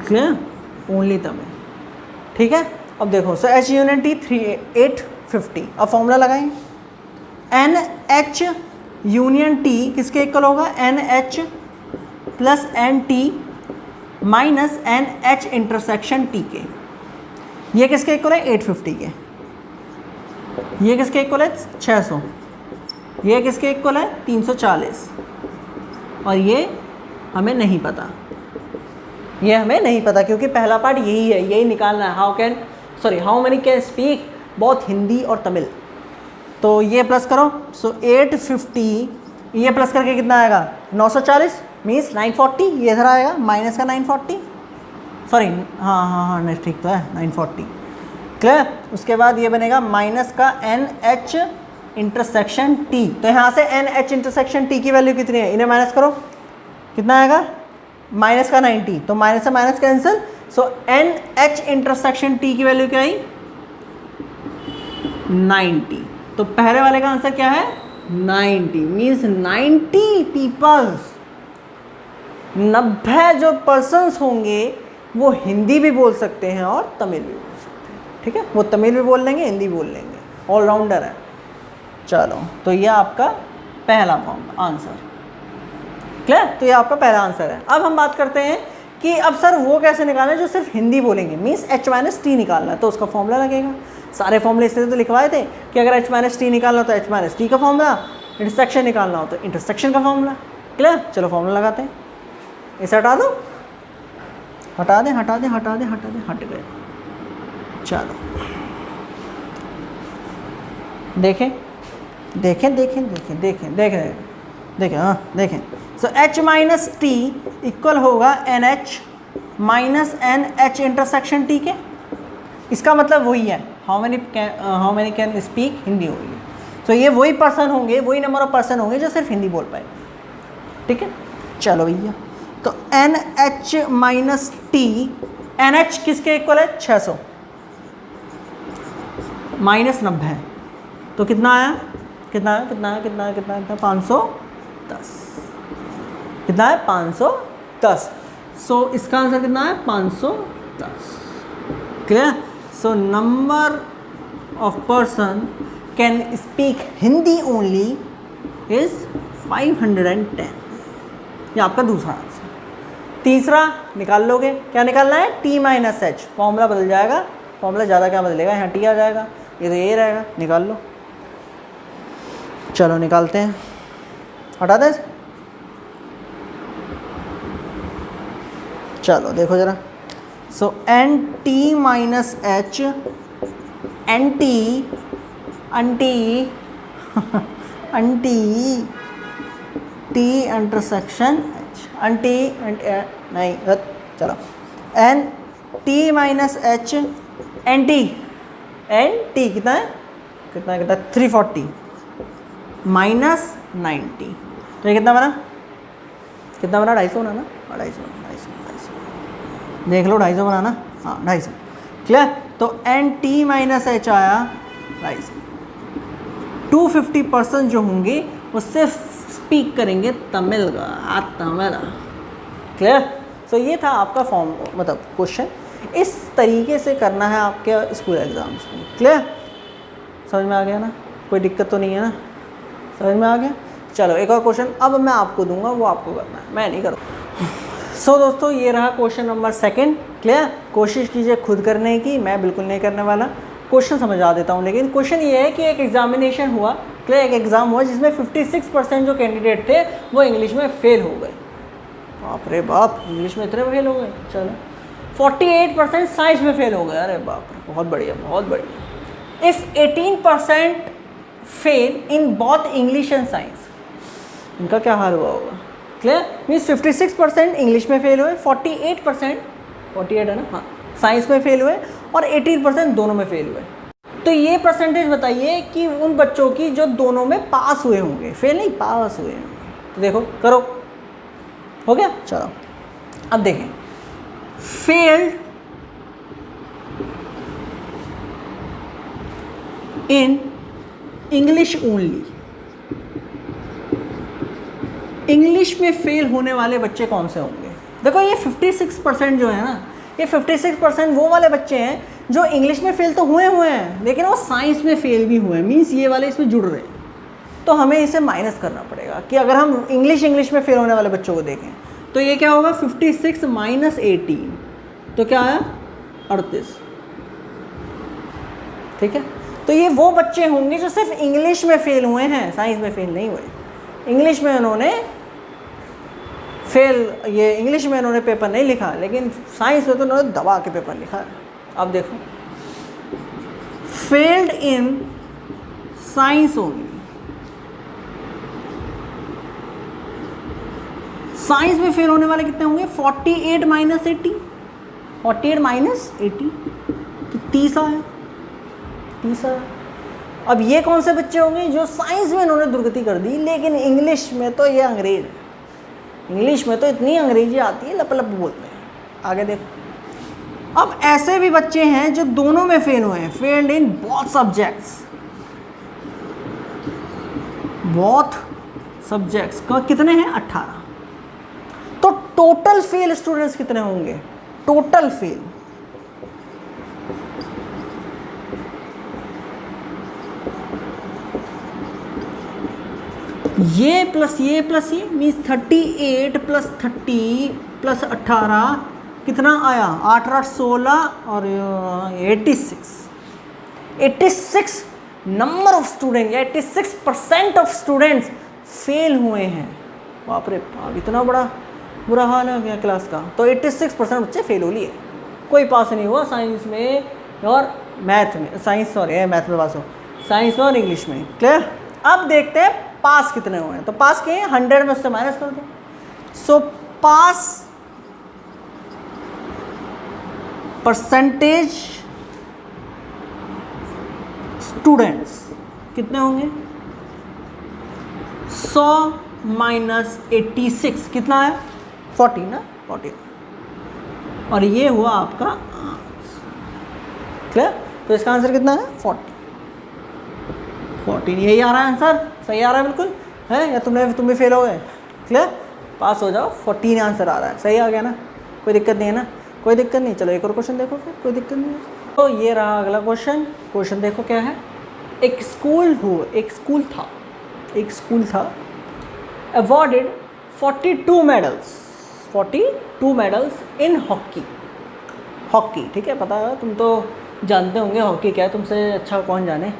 Clear? Only Tamil. ठीक है? अब देखो, सो H यूनियन T 850, अब फॉर्मूला लगाएं, NH यूनियन T किसके इक्वल होगा, NH plus NT minus NH intersection T के। ये किसके इक्वल है, 850 के। ये किसके इक्वल है, 600। ये किसके इक्वल है, 340। और ये हमें नहीं पता, ये हमें नहीं पता क्योंकि पहला पार्ट यही है, यही निकालना है। How many can speak both Hindi और तमिल। तो ये प्लस करो, सो 850, ये प्लस करके कितना आएगा, 940 मीन्स 940, ये इधर आएगा माइनस का 940, सॉरी हाँ नहीं ठीक तो है 940, क्लियर। उसके बाद ये बनेगा माइनस का NH इंटरसेक्शन T। तो यहाँ से NH इंटरसेक्शन T की वैल्यू कितनी है, इन्हें माइनस करो, कितना आएगा, माइनस का 90, तो माइनस से माइनस कैंसिल। सो NH इंटरसेक्शन T की वैल्यू क्या आई, 90। तो पहले वाले का आंसर क्या है, 90 मीन्स 90 पीपल्स, 90 जो पर्सन्स होंगे वो हिंदी भी बोल सकते हैं और तमिल भी बोल सकते हैं, ठीक है। वो तमिल भी बोल लेंगे, हिंदी बोल लेंगे, ऑलराउंडर है। चलो, तो ये आपका पहला आंसर, क्लियर। तो ये आपका पहला आंसर है। अब हम बात करते हैं कि अब सर वो कैसे निकालना है जो सिर्फ हिंदी बोलेंगे, मीन्स H-T निकालना है, तो उसका फॉर्मूला लगेगा। सारे फॉर्मूले इसलिए तो लिखवाए थे कि अगर H-T निकालना हो तो H-T का फॉर्मूला, इंटरसेक्शन निकालना हो तो इंटरसेक्शन का फॉर्मूला, क्लियर। चलो फॉर्मूला लगाते हैं, इसे हटा दो, हटा दें, हट गए। चलो देखें, हाँ देखें। सो H-T इक्वल होगा NH minus NH intersection T के। इसका मतलब वही है, how many can speak Hindi होगी। तो ये वही पर्सन होंगे, वही नंबर ऑफ पर्सन होंगे जो सिर्फ हिंदी बोल पाए, ठीक है। चलो भैया, तो NH माइनस T, NH किसके इक्वल है, 600 माइनस 90, तो कितना आया, कितना 510, कितना है 510। सो इसका आंसर कितना है, 510, clear. So number of person can speak Hindi only is 510। ये आपका दूसरा आंसर। तीसरा निकाल लोगे, क्या निकालना है, T माइनस H, फॉर्मूला बदल जाएगा, फॉर्मूला ज़्यादा क्या बदलेगा, यहाँ T आ जाएगा, ये तो ये रहेगा, निकाल लो। चलो निकालते हैं, हटा दें, चलो देखो ज़रा। सो NT minus H, NT T intersection H, नहीं चलो, NT माइनस H, NT कितना है, कितना 340 माइनस 90, तो ये कितना बना, 250 बना ना, 250 देख लो, 250 बनाना, हाँ 250, क्लियर। तो NT माइनस H आया 250। 250% जो होंगे वो सिर्फ स्पीक करेंगे तमिल का, तमिल, क्लियर। सो ये था आपका फॉर्म, मतलब क्वेश्चन इस तरीके से करना है आपके स्कूल एग्जाम्स में, क्लियर। समझ में आ गया ना, कोई दिक्कत तो नहीं है ना, समझ में आ गया। चलो एक और क्वेश्चन अब मैं आपको दूंगा, वो आपको करना है, मैं नहीं करूँगा। सो दोस्तों ये रहा क्वेश्चन नंबर 2, क्लियर। कोशिश कीजिए खुद करने की, मैं बिल्कुल नहीं करने वाला, क्वेश्चन समझा देता हूँ। लेकिन क्वेश्चन ये है कि एक एग्जामिनेशन हुआ, क्लियर, एक एग्ज़ाम हुआ जिसमें 56% जो कैंडिडेट थे वो इंग्लिश में फेल हो गए। बाप रे बाप, इंग्लिश में इतने फेल हो गए। चलो 48% साइंस में फेल हो गए, अरे बाप रे, बहुत बढ़िया, बहुत बढ़िया। If 18% fail in both English and science, इनका क्या हाल हुआ होगा, क्लियर। मीन्स 56% इंग्लिश में फेल हुए, 48 है ना, हाँ, साइंस में फेल हुए और 18% दोनों में फेल हुए। तो ये परसेंटेज बताइए कि उन बच्चों की जो दोनों में पास हुए होंगे, फेल नहीं पास हुए होंगे। तो देखो करो, हो गया। चलो अब देखें, failed in English only, English में फेल होने वाले बच्चे कौन से होंगे। देखो ये 56% जो है ना, ये 56% वो वाले बच्चे हैं जो इंग्लिश में फेल तो हुए हैं लेकिन वो साइंस में फेल भी हुए हैं, मीन्स ये वाले इसमें जुड़ रहे हैं, तो हमें इसे माइनस करना पड़ेगा कि अगर हम इंग्लिश में फेल होने वाले बच्चों को देखें तो ये क्या होगा 56 माइनस 18, तो क्या आया 38। ठीक है, तो ये वो बच्चे होंगे जो सिर्फ इंग्लिश में फेल हुए हैं, साइंस में फेल नहीं हुए। इंग्लिश में उन्होंने इंग्लिश में उन्होंने पेपर नहीं लिखा, लेकिन साइंस में तो उन्होंने दबा के पेपर लिखा है। अब देखो, failed in science only, science में फेल होने वाले कितने होंगे 48 माइनस 80, 48 माइनस 80 तो 30 आया, 30 आया। अब ये कौन से बच्चे होंगे जो साइंस में इन्होंने दुर्गति कर दी, लेकिन इंग्लिश में तो ये अंग्रेज है, इंग्लिश में तो इतनी अंग्रेजी आती है लप लप बोलते हैं। आगे देखो, अब ऐसे भी बच्चे हैं जो दोनों में फेल हुए हैं, failed in both subjects, both subjects का कितने हैं 18। तो टोटल फेल स्टूडेंट्स कितने होंगे, टोटल फेल ये प्लस ये मीन्स 38 प्लस 30 प्लस 18 कितना आया 8 8 16 और 86 नंबर ऑफ स्टूडेंट या 86% ऑफ स्टूडेंट्स फेल हुए हैं। बाप रे बाप, इतना बड़ा बुरा हाल है गया क्लास का। तो 86% बच्चे फेल हो लिए, कोई पास नहीं हुआ साइंस में और मैथ में, मैथ में पास हो, साइंस में और इंग्लिश में। क्लियर। अब देखते हैं पास कितने हुए हैं। तो पास के 100 में से माइनस कर दो। सो पास परसेंटेज स्टूडेंट्स कितने होंगे 100 माइनस 86 कितना है 40 ना 40, और ये हुआ आपका क्लियर। तो इसका आंसर कितना है 14 यही आ रहा है आंसर, सही आ रहा है बिल्कुल है, या तुम भी फेल हो गए। क्लियर, पास हो जाओ, 14 आंसर आ रहा है, सही आ गया ना, कोई दिक्कत नहीं है ना, कोई दिक्कत नहीं। चलो एक और क्वेश्चन देखो फिर, कोई दिक्कत नहीं है। तो ये रहा अगला क्वेश्चन देखो क्या है। एक स्कूल था अवॉर्डेड 42 मेडल्स इन हॉकी। ठीक है, पता है, तुम तो जानते होंगे हॉकी क्या है, तुमसे अच्छा कौन जाने।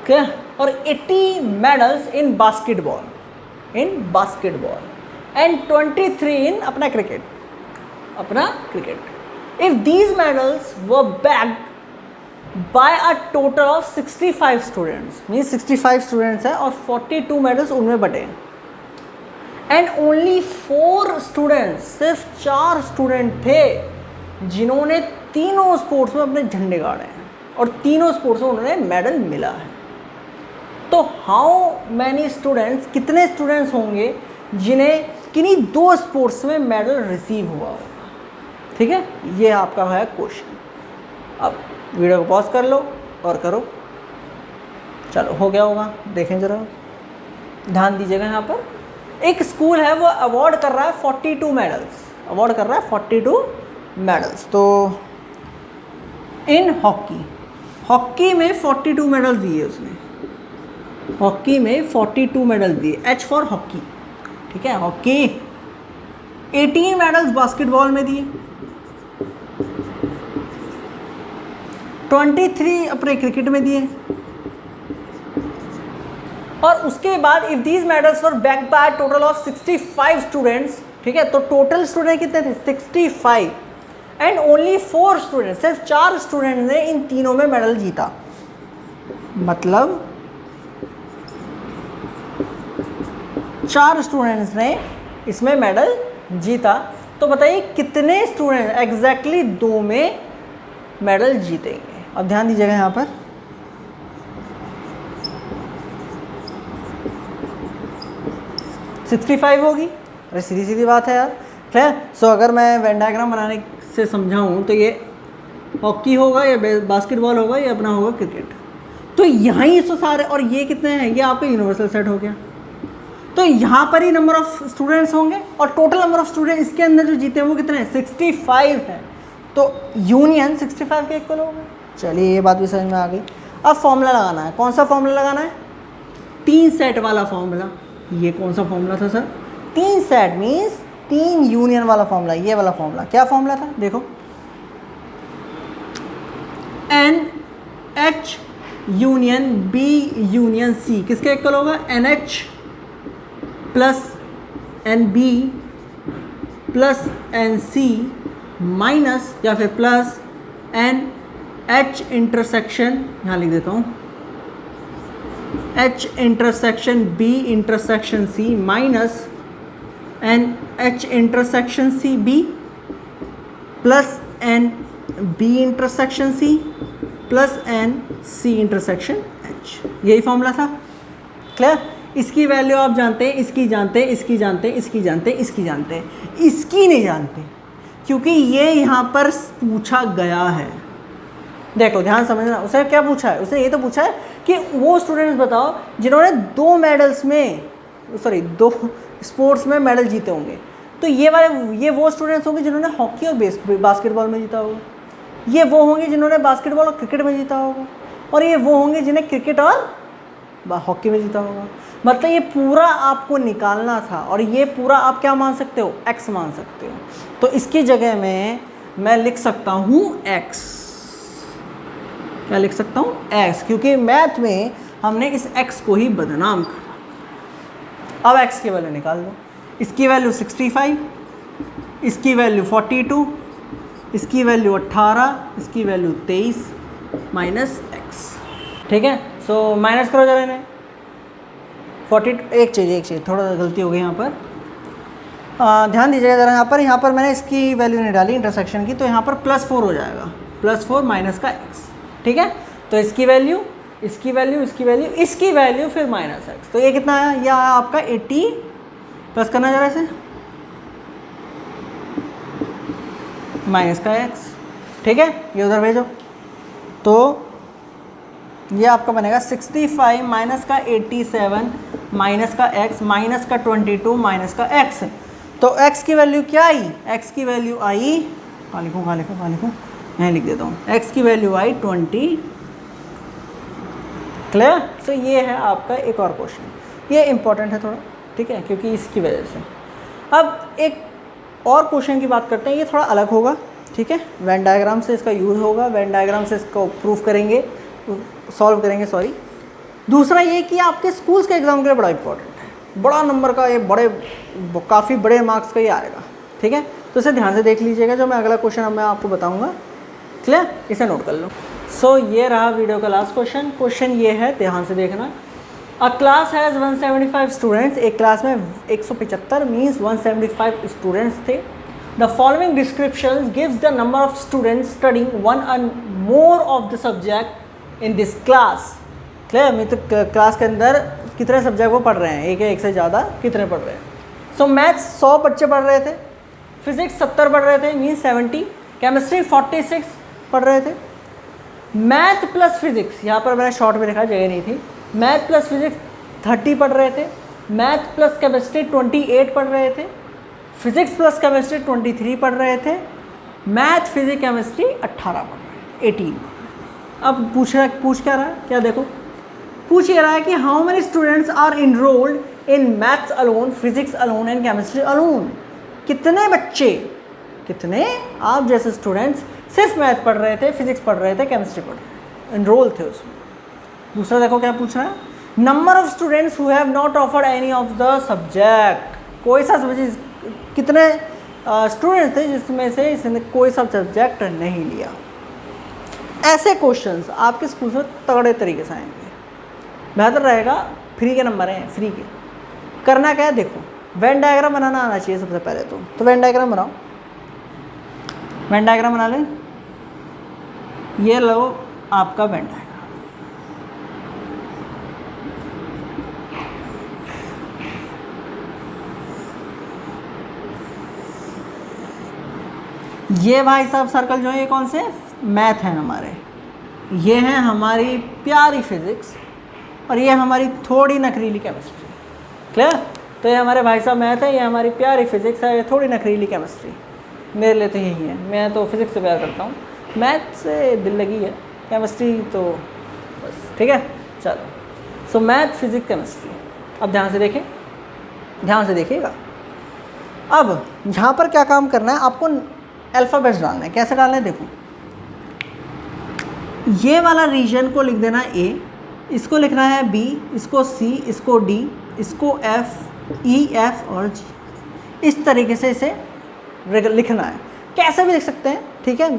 क्या, और 80 medals in basketball and 23 in अपना cricket. If these medals were bagged by a total of 65 students, means 65 students हैं और 42 मेडल्स उनमें बटे हैं, एंड ओनली 4 स्टूडेंट्स, सिर्फ 4 स्टूडेंट थे जिन्होंने तीनों स्पोर्ट्स में अपने झंडे गाड़े हैं और तीनों स्पोर्ट्स में उन्होंने मेडल मिला है। तो हाउ मैनी स्टूडेंट्स, कितने स्टूडेंट्स होंगे जिन्हें किन्हीं 2 स्पोर्ट्स में मेडल रिसीव हुआ होगा। ठीक है, ये आपका है क्वेश्चन। अब वीडियो को पॉज कर लो और करो। चलो हो गया होगा, देखें जरा, ध्यान दीजिएगा। यहाँ पर एक स्कूल है वो अवार्ड कर रहा है 42 मेडल्स। तो इन हॉकी में 42 मेडल्स दिए उसने, हॉकी में 42 मेडल्स दिए, H फॉर हॉकी। ठीक है, हॉकी 18 मेडल्स बास्केटबॉल में दिए, 23 अपने क्रिकेट में दिए, और उसके बाद if these medals were backed by total of 65 students. ठीक है, तो टोटल स्टूडेंट कितने थे 65, एंड ओनली 4 स्टूडेंट, सिर्फ 4 स्टूडेंट ने इन तीनों में मेडल जीता। मतलब 4 स्टूडेंट्स ने इसमें मेडल जीता। तो बताइए कितने स्टूडेंट एग्जैक्टली 2 में मेडल जीतेंगे। अब ध्यान दीजिएगा यहाँ पर, $65 होगी। अरे सीधी बात है यार। क्लियर। सो अगर मैं वेन डायग्राम बनाने से समझाऊँ तो ये हॉकी होगा या बास्केटबॉल होगा या अपना होगा क्रिकेट। तो यहाँ ही तो सारे, और ये कितने हैं, ये आपका यूनिवर्सल सेट हो गया। तो यहाँ पर ही नंबर ऑफ स्टूडेंट्स होंगे और टोटल नंबर ऑफ स्टूडेंट इसके अंदर जो जीते हैं वो कितने हैं 65 हैं। तो यूनियन 65 के इक्वल होगा। चलिए ये बात भी समझ में आ गई। अब फॉर्मूला लगाना है। कौन सा फॉर्मूला लगाना है? 3 सेट वाला फॉर्मूला। ये कौन सा फॉर्मूला था सर? 3 सेट मीन्स 3 यूनियन वाला फॉर्मूला। ये वाला फॉर्मूला क्या फॉर्मूला था? देखो, NH union B union C किसका इक्वल होगा? NH plus NB plus NC minus या फिर प्लस NH इंटरसेक्शन, यहाँ लिख देता हूँ, H intersection B intersection C minus NH intersection C B plus NB intersection C plus NC intersection H। यही formula था। क्लियर? इसकी वैल्यू आप जानते हैं, इसकी जानते हैं, इसकी जानते हैं, इसकी जानते हैं, इसकी जानते हैं, इसकी नहीं जानते क्योंकि ये यहाँ पर पूछा गया है। देखो ध्यान समझना, उसने क्या पूछा है? उसने ये तो पूछा है कि वो स्टूडेंट्स बताओ जिन्होंने 2 मेडल्स में, सॉरी 2 स्पोर्ट्स में मेडल जीते होंगे। तो ये वो स्टूडेंट्स होंगे जिन्होंने हॉकी और बास्केटबॉल में जीता होगा, ये वो होंगे जिन्होंने बास्केटबॉल और क्रिकेट में जीता होगा, और ये वो होंगे जिन्हें क्रिकेट और हॉकी में जीता होगा। मतलब ये पूरा आपको निकालना था और ये पूरा आप क्या मान सकते हो? x मान सकते हो। तो इसकी जगह में मैं लिख सकता हूँ x। क्या लिख सकता हूँ? x, क्योंकि मैथ में हमने इस x को ही बदनाम करा। अब x की वैल्यू निकाल दो। इसकी वैल्यू 65, इसकी वैल्यू 42, इसकी वैल्यू 18, इसकी वैल्यू 23 माइनस x। ठीक है, सो माइनस करो जरा इन्हें। 42 एक चाहिए थोड़ा गलती हो गई यहाँ पर, ध्यान दीजिएगा ज़रा। यहाँ पर मैंने इसकी वैल्यू नहीं डाली इंटरसेक्शन की, तो यहाँ पर +4 हो जाएगा, +4 माइनस का x। ठीक है, तो इसकी वैल्यू, इसकी वैल्यू, इसकी वैल्यू, इसकी वैल्यू, फिर माइनस x। तो ये कितना आया? यह आया आपका 80, प्लस करना जरा इसे, माइनस का x। ठीक है, ये उधर भेजो। तो ये आपका बनेगा 65 माइनस का 87 माइनस का x माइनस का 22 माइनस का x। तो x की वैल्यू क्या आई? x की वैल्यू आई, कहाँ लिखूँ, यहाँ लिख देता हूँ, x की वैल्यू आई 20। क्लियर? सो ये है आपका एक और क्वेश्चन, ये इंपॉर्टेंट है थोड़ा, ठीक है, क्योंकि इसकी वजह से। अब एक और क्वेश्चन की बात करते हैं, ये थोड़ा अलग होगा, ठीक है, वेन डायग्राम से इसका यूज़ होगा, वेन डायग्राम से इसको प्रूफ करेंगे, सॉल्व करेंगे, सॉरी। दूसरा ये कि आपके स्कूल्स के एग्ज़ाम के लिए बड़ा इंपॉर्टेंट है, बड़ा नंबर का, ये काफ़ी बड़े मार्क्स का ही आएगा। ठीक है, तो इसे ध्यान से देख लीजिएगा, जो मैं अगला क्वेश्चन अब मैं आपको बताऊंगा। क्लियर? इसे नोट कर लो। सो ये रहा वीडियो का लास्ट क्वेश्चन। क्वेश्चन ये है, ध्यान से देखना। अ क्लास हैज़ 175 स्टूडेंट्स। एक क्लास में 175 मीन्स 175 स्टूडेंट्स थे। The following description gives the number of students studying one and more of the subject in this class. Clear? मैं तो क्लास के अंदर कितने सब्जेक्ट वो पढ़ रहे हैं, एक से ज़्यादा कितने पढ़ रहे हैं। सो मैथ्स 100 बच्चे पढ़ रहे थे, फिजिक्स 70 पढ़ रहे थे मीन्स 70, केमिस्ट्री 46 पढ़ रहे थे। मैथ प्लस फिजिक्स, यहाँ पर मैंने शॉर्ट में लिखा, जगह नहीं थी, मैथ प्लस फिजिक्स 30 पढ़ रहे थे, मैथ प्लस केमिस्ट्री 28 पढ़ रहे थे, फिजिक्स प्लस केमिस्ट्री 23 पढ़ रहे थे, मैथ फिजिक्स केमिस्ट्री 18 पढ़ रहे थे, 18। अब पूछ क्या रहा है, क्या देखो, पूछ ये रहा है कि how many students are enrolled in maths alone, physics alone and chemistry alone. कितने बच्चे, कितने आप जैसे स्टूडेंट्स सिर्फ मैथ पढ़ रहे थे, फिजिक्स पढ़ रहे थे, केमिस्ट्री पढ़ रहे थे, इनरोल थे उसमें। दूसरा देखो क्या पूछ रहा है, number of students who have not offered any of the subject. कोई सा सब्जेक्ट, कितने स्टूडेंट्स थे जिसमें से इसने कोई सा सब्जेक्ट नहीं लिया। ऐसे क्वेश्चंस आपके स्कूल में तगड़े तरीके से आएंगे। बेहतर रहेगा, फ्री के नंबर हैं, फ्री के। करना क्या है, देखो, वेन डायग्राम बनाना आना चाहिए सबसे पहले तो वेन डायग्राम बनाओ। वेन डायग्राम बना लें, ये लो आपका वेन डायग्राम। ये भाई साहब सर्कल जो है, ये कौन से मैथ हैं हमारे, ये हैं हमारी प्यारी फिजिक्स, और ये हमारी थोड़ी नखरीली केमिस्ट्री। क्लियर? तो ये हमारे भाई साहब मैथ है, ये हमारी प्यारी फिजिक्स है, ये थोड़ी नखरीली केमिस्ट्री। मेरे लिए तो यही है, मैं तो फिज़िक्स से प्यार करता हूँ, मैथ से दिल लगी है। केमिस्ट्री तो बस ठीक है। चलो, सो मैथ, फिजिक्स, केमिस्ट्री। अब ध्यान से देखें, ध्यान से देखिएगा। अब यहाँ पर क्या काम करना है, आपको अल्फ़ाबेट्स डालना है। कैसे डालना है देखो, ये वाला रीजन को लिख देना है ए, इसको लिखना है बी, इसको सी, इसको डी, इसको एफ, ई, एफ और जी। इस तरीके से इसे लिखना है। कैसे भी लिख सकते हैं, ठीक है।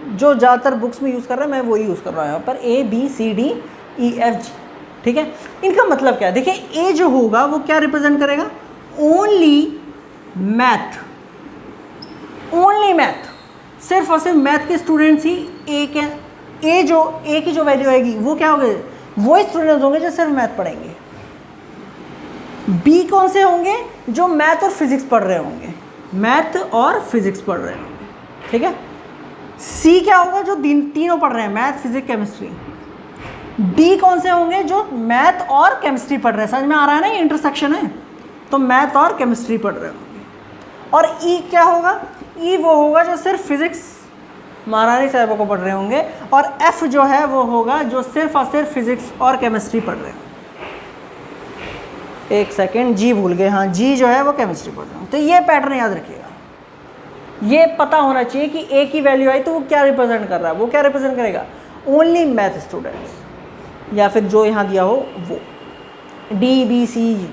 जो ज़्यादातर बुक्स में यूज़ कर रहे हैं, मैं वही यूज़ कर रहा हूँ यहाँ पर, A B C D E F G, ठीक है। इनका मतलब क्या है, देखिए ए जो होगा वो क्या रिप्रेजेंट करेगा, ओनली मैथ, ओनली मैथ, सिर्फ और सिर्फ मैथ के स्टूडेंट्स ही ए के, ए की जो वैल्यू आएगी वो क्या होगी, वो स्टूडेंट्स होंगे जो सिर्फ मैथ पढ़ेंगे। बी कौन से होंगे, जो मैथ और फिजिक्स पढ़ रहे होंगे, मैथ और फिजिक्स पढ़ रहे होंगे, ठीक है। सी क्या होगा, जो तीनों पढ़ रहे हैं, मैथ फिजिक्स केमिस्ट्री। डी कौन से होंगे, जो मैथ और केमिस्ट्री पढ़ रहे हैं। समझ में आ रहा है ना, ये इंटरसेक्शन है, तो मैथ और केमिस्ट्री पढ़ रहे होंगे। और ई क्या होगा, ई वो होगा जो सिर्फ फिजिक्स महारानी साहब को पढ़ रहे होंगे। और एफ जो है वो होगा जो सिर्फ और सिर्फ फिजिक्स और केमिस्ट्री पढ़ रहे होंगे। एक सेकेंड, जी भूल गए, हाँ जी जो है वो केमिस्ट्री पढ़ रहे होंगे। तो ये पैटर्न याद रखिएगा, ये पता होना चाहिए कि ए की वैल्यू आई तो वो क्या रिप्रेजेंट कर रहा है, वो क्या रिप्रेजेंट करेगा, ओनली मैथ स्टूडेंट्स, या फिर जो यहाँ दिया हो वो, डी बी सी जी।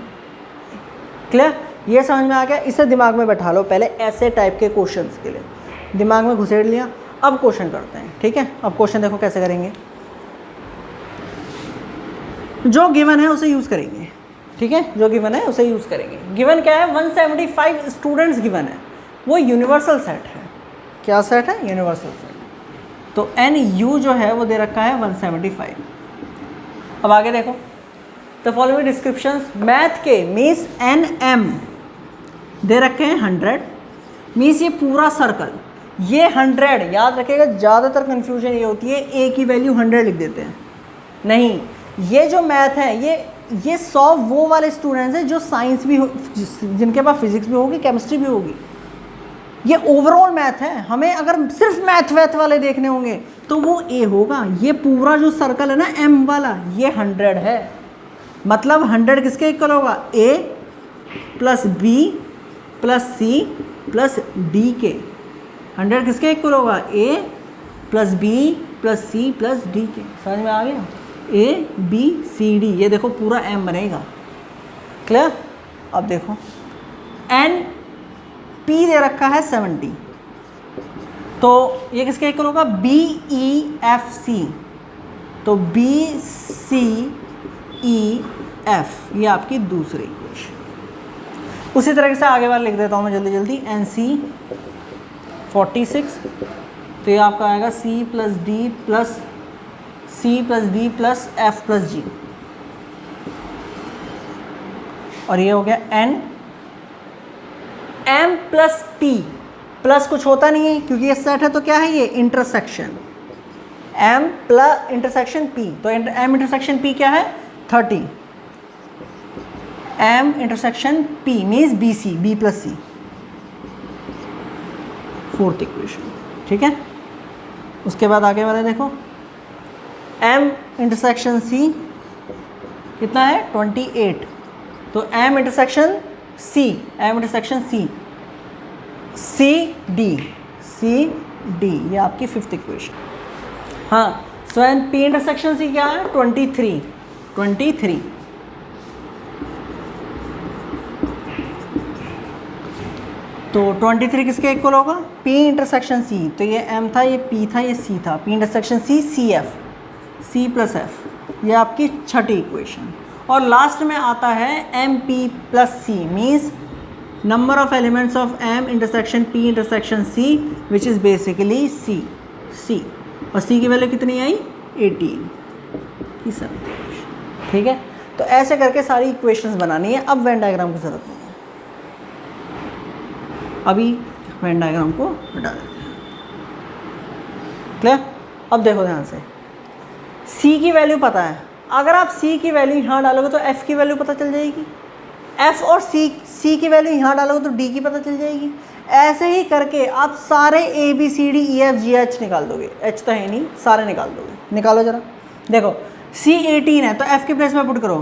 क्लियर, ये समझ में आ गया। इसे दिमाग में बैठा लो पहले, ऐसे टाइप के क्वेश्चंस के लिए दिमाग में घुसेड़ लिया। अब क्वेश्चन करते हैं, ठीक है। अब क्वेश्चन देखो कैसे करेंगे, जो गिवन है उसे यूज़ करेंगे, ठीक है। जो गिवन है उसे यूज़ करेंगे। गिवन क्या है, 175 स्टूडेंट्स गिवन है, वो यूनिवर्सल सेट है। क्या सेट है, यूनिवर्सल सेट। तो एन यू जो है वो दे रखा है 175। अब आगे देखो, द फॉलोइंग डिस्क्रिप्शंस मैथ के मीन्स एन एम दे रखे हैं 100, मीन्स ये पूरा सर्कल, ये 100 याद रखेगा। ज़्यादातर कन्फ्यूजन ये होती है, ए की वैल्यू 100 लिख देते हैं। नहीं, ये जो मैथ है ये 100 वो वाले स्टूडेंट्स हैं जो साइंस भी हो, जिनके पास फिजिक्स भी होगी, केमिस्ट्री भी होगी। ये ओवरऑल मैथ है। हमें अगर सिर्फ मैथ वाले देखने होंगे तो वो ए होगा। ये पूरा जो सर्कल है ना एम वाला, ये 100 है। मतलब 100 किसके इक्वल होगा, A plus B plus C plus D के। 100 किसके इक्वल होगा, A plus B plus C plus D के। समझ में आ गया, ए बी सी डी, ये देखो पूरा एम बनेगा। क्लियर। अब देखो एन पी दे रखा है 70, तो ये किसके इक्वल होगा, बी ई एफ सी। तो बी सी ई एफ, ये आपकी दूसरी इक्वेशन। उसी तरह से आगे वाला लिख देता हूँ मैं जल्दी जल्दी। एन सी 46, तो ये आपका आएगा C plus D plus C plus D plus F plus G. और ये हो गया N M plus P. Plus कुछ होता नहीं है क्योंकि ये सेट है, तो क्या है ये intersection, M plus intersection P. तो एम इंटरसेक्शन पी क्या है, 30। M intersection P means B C, B plus C, fourth equation, ठीक है। उसके बाद आगे वाले देखो, एम इंटरसेक्शन सी कितना है, 28। तो M intersection C, M intersection C, C D, ये आपकी फिफ्थ इक्वेशन। हाँ, so n P intersection C क्या है, 23। तो 23 किसके इक्वल होगा, पी इंटरसेक्शन सी। तो ये एम था, ये पी था, ये सी था। P intersection C, C F, C plus F, ये आपकी छठी इक्वेशन। और लास्ट में आता है M P plus C, means number of elements of M intersection P intersection C, which is basically C. और सी की वैल्यू कितनी आई, 18 की सब, ठीक है। तो ऐसे करके सारी इक्वेशंस बनानी है। अब वेन डायग्राम की जरूरत नहीं है, अभी वेन डायग्राम को हटा देते हैं। क्लियर। अब देखो ध्यान से, सी की वैल्यू पता है। अगर आप सी की वैल्यू यहाँ डालोगे तो एफ की वैल्यू पता चल जाएगी। एफ और सी की वैल्यू यहाँ डालोगे तो डी की पता चल जाएगी। ऐसे ही करके आप सारे ABCDEFGH निकाल दोगे, H तो है नहीं, सारे निकाल दोगे। निकालो जरा, देखो C 18 है तो F के प्लेस में पुट करो,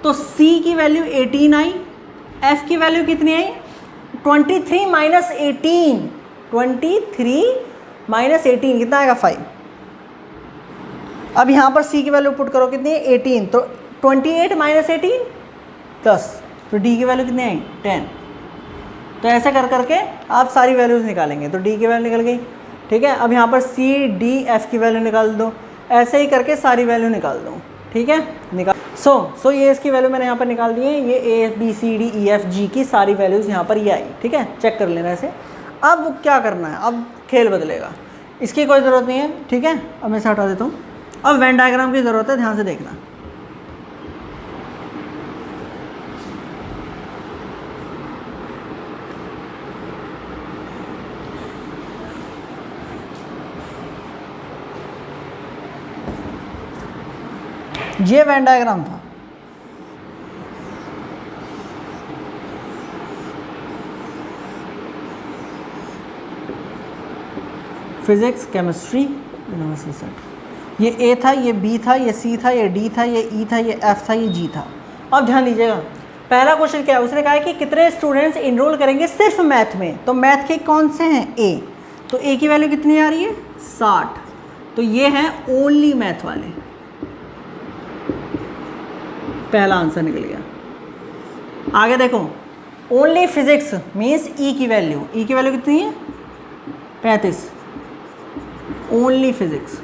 तो C की वैल्यू 18 आई, F की वैल्यू कितनी आई 23 माइनस 18, 23 माइनस 18 कितना आएगा 5। अब यहाँ पर C की वैल्यू पुट करो कितनी है 18, तो 28 माइनस 18 10, तो D की वैल्यू कितनी आई 10। तो ऐसे कर करके आप सारी वैल्यूज़ निकालेंगे, तो D की वैल्यू निकल गई, ठीक है। अब यहाँ पर C D F की वैल्यू निकाल दो, ऐसे ही करके सारी वैल्यू निकाल दो, ठीक है। निकाल सो ये इसकी वैल्यू मैंने यहाँ पर निकाल दी है, ये ABCDEFG की सारी वैल्यूज़ यहाँ पर ये आई, ठीक है। चेक कर लेना ऐसे। अब क्या करना है, अब खेल बदलेगा, इसकी कोई ज़रूरत नहीं है, ठीक है। अब मैं इसे हटा देता हूँ। अब वेन डायग्राम की ज़रूरत है, ध्यान से देखना। ये वेन डायग्राम था, फिजिक्स केमिस्ट्री यूनिवर्सल सेट। ये ए था, ये बी था, ये सी था, ये डी था, ये ई था, ये एफ था, ये जी था। अब ध्यान दीजिएगा, पहला क्वेश्चन क्या है, उसने कहा है कि कितने स्टूडेंट्स इनरोल करेंगे सिर्फ मैथ में, तो मैथ के कौन से हैं ए, तो ए की वैल्यू कितनी आ रही है 60, तो ये हैं ओनली मैथ वाले, पहला आंसर निकल गया। आगे देखो, ओनली फिजिक्स मीन्स ई की वैल्यू कितनी है 35, ओनली फिजिक्स।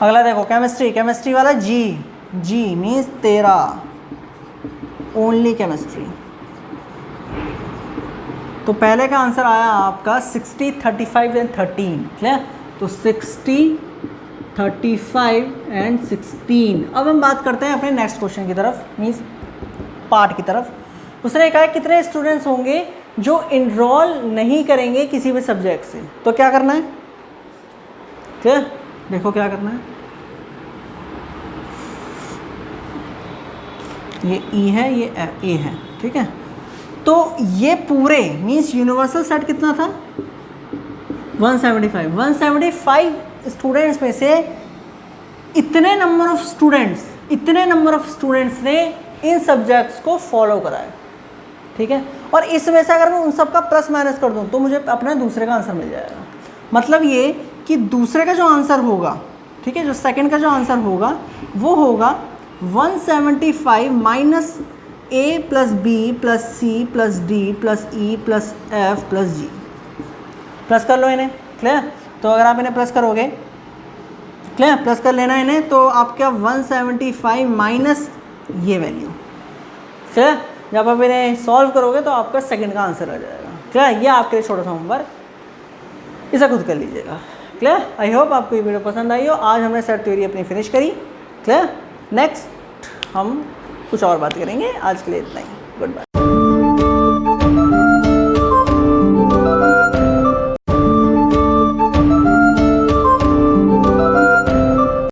अगला देखो केमिस्ट्री वाला जी मीन्स 13, ओनली केमिस्ट्री। तो पहले का आंसर आया आपका 60, 35 एंड 13, क्लियर। तो 60, 35 एंड 16। अब हम बात करते हैं अपने नेक्स्ट क्वेश्चन की तरफ, मीन्स पार्ट की तरफ। उसने कहा कितने स्टूडेंट्स होंगे जो इनरोल नहीं करेंगे किसी भी सब्जेक्ट से, तो क्या करना है, ठीक है। देखो क्या करना है, ये ई है, ये ए है, ठीक है। तो ये पूरे मीन्स यूनिवर्सल सेट कितना था 175 स्टूडेंट्स में से इतने नंबर ऑफ स्टूडेंट्स ने इन सब्जेक्ट्स को फॉलो कराया, ठीक है। और इसमें से अगर मैं उन सब का प्लस माइनस कर दूं तो मुझे अपने दूसरे का आंसर मिल जाएगा। मतलब ये कि दूसरे का जो आंसर होगा, ठीक है, जो सेकंड का जो आंसर होगा वो होगा 175 minus A plus B plus C plus D plus E plus F plus G. Plus कर लो इन्हें, क्लियर। तो अगर आप इन्हें प्लस करोगे, क्लियर, प्लस कर लेना इन्हें, तो आपका 175 माइनस ये वैल्यू, क्लियर। जब आप इन्हें सॉल्व करोगे तो आपका सेकंड का आंसर आ जाएगा, क्लियर। ये आपके लिए छोटा सा होमवर्क, इसे खुद कर लीजिएगा, क्लियर। आई होप आपको ये वीडियो पसंद आई हो। आज हमने सेट थ्योरी अपनी फिनिश करी, क्लियर। नेक्स्ट हम कुछ और बात करेंगे, आज के लिए इतना ही, गुड बाय।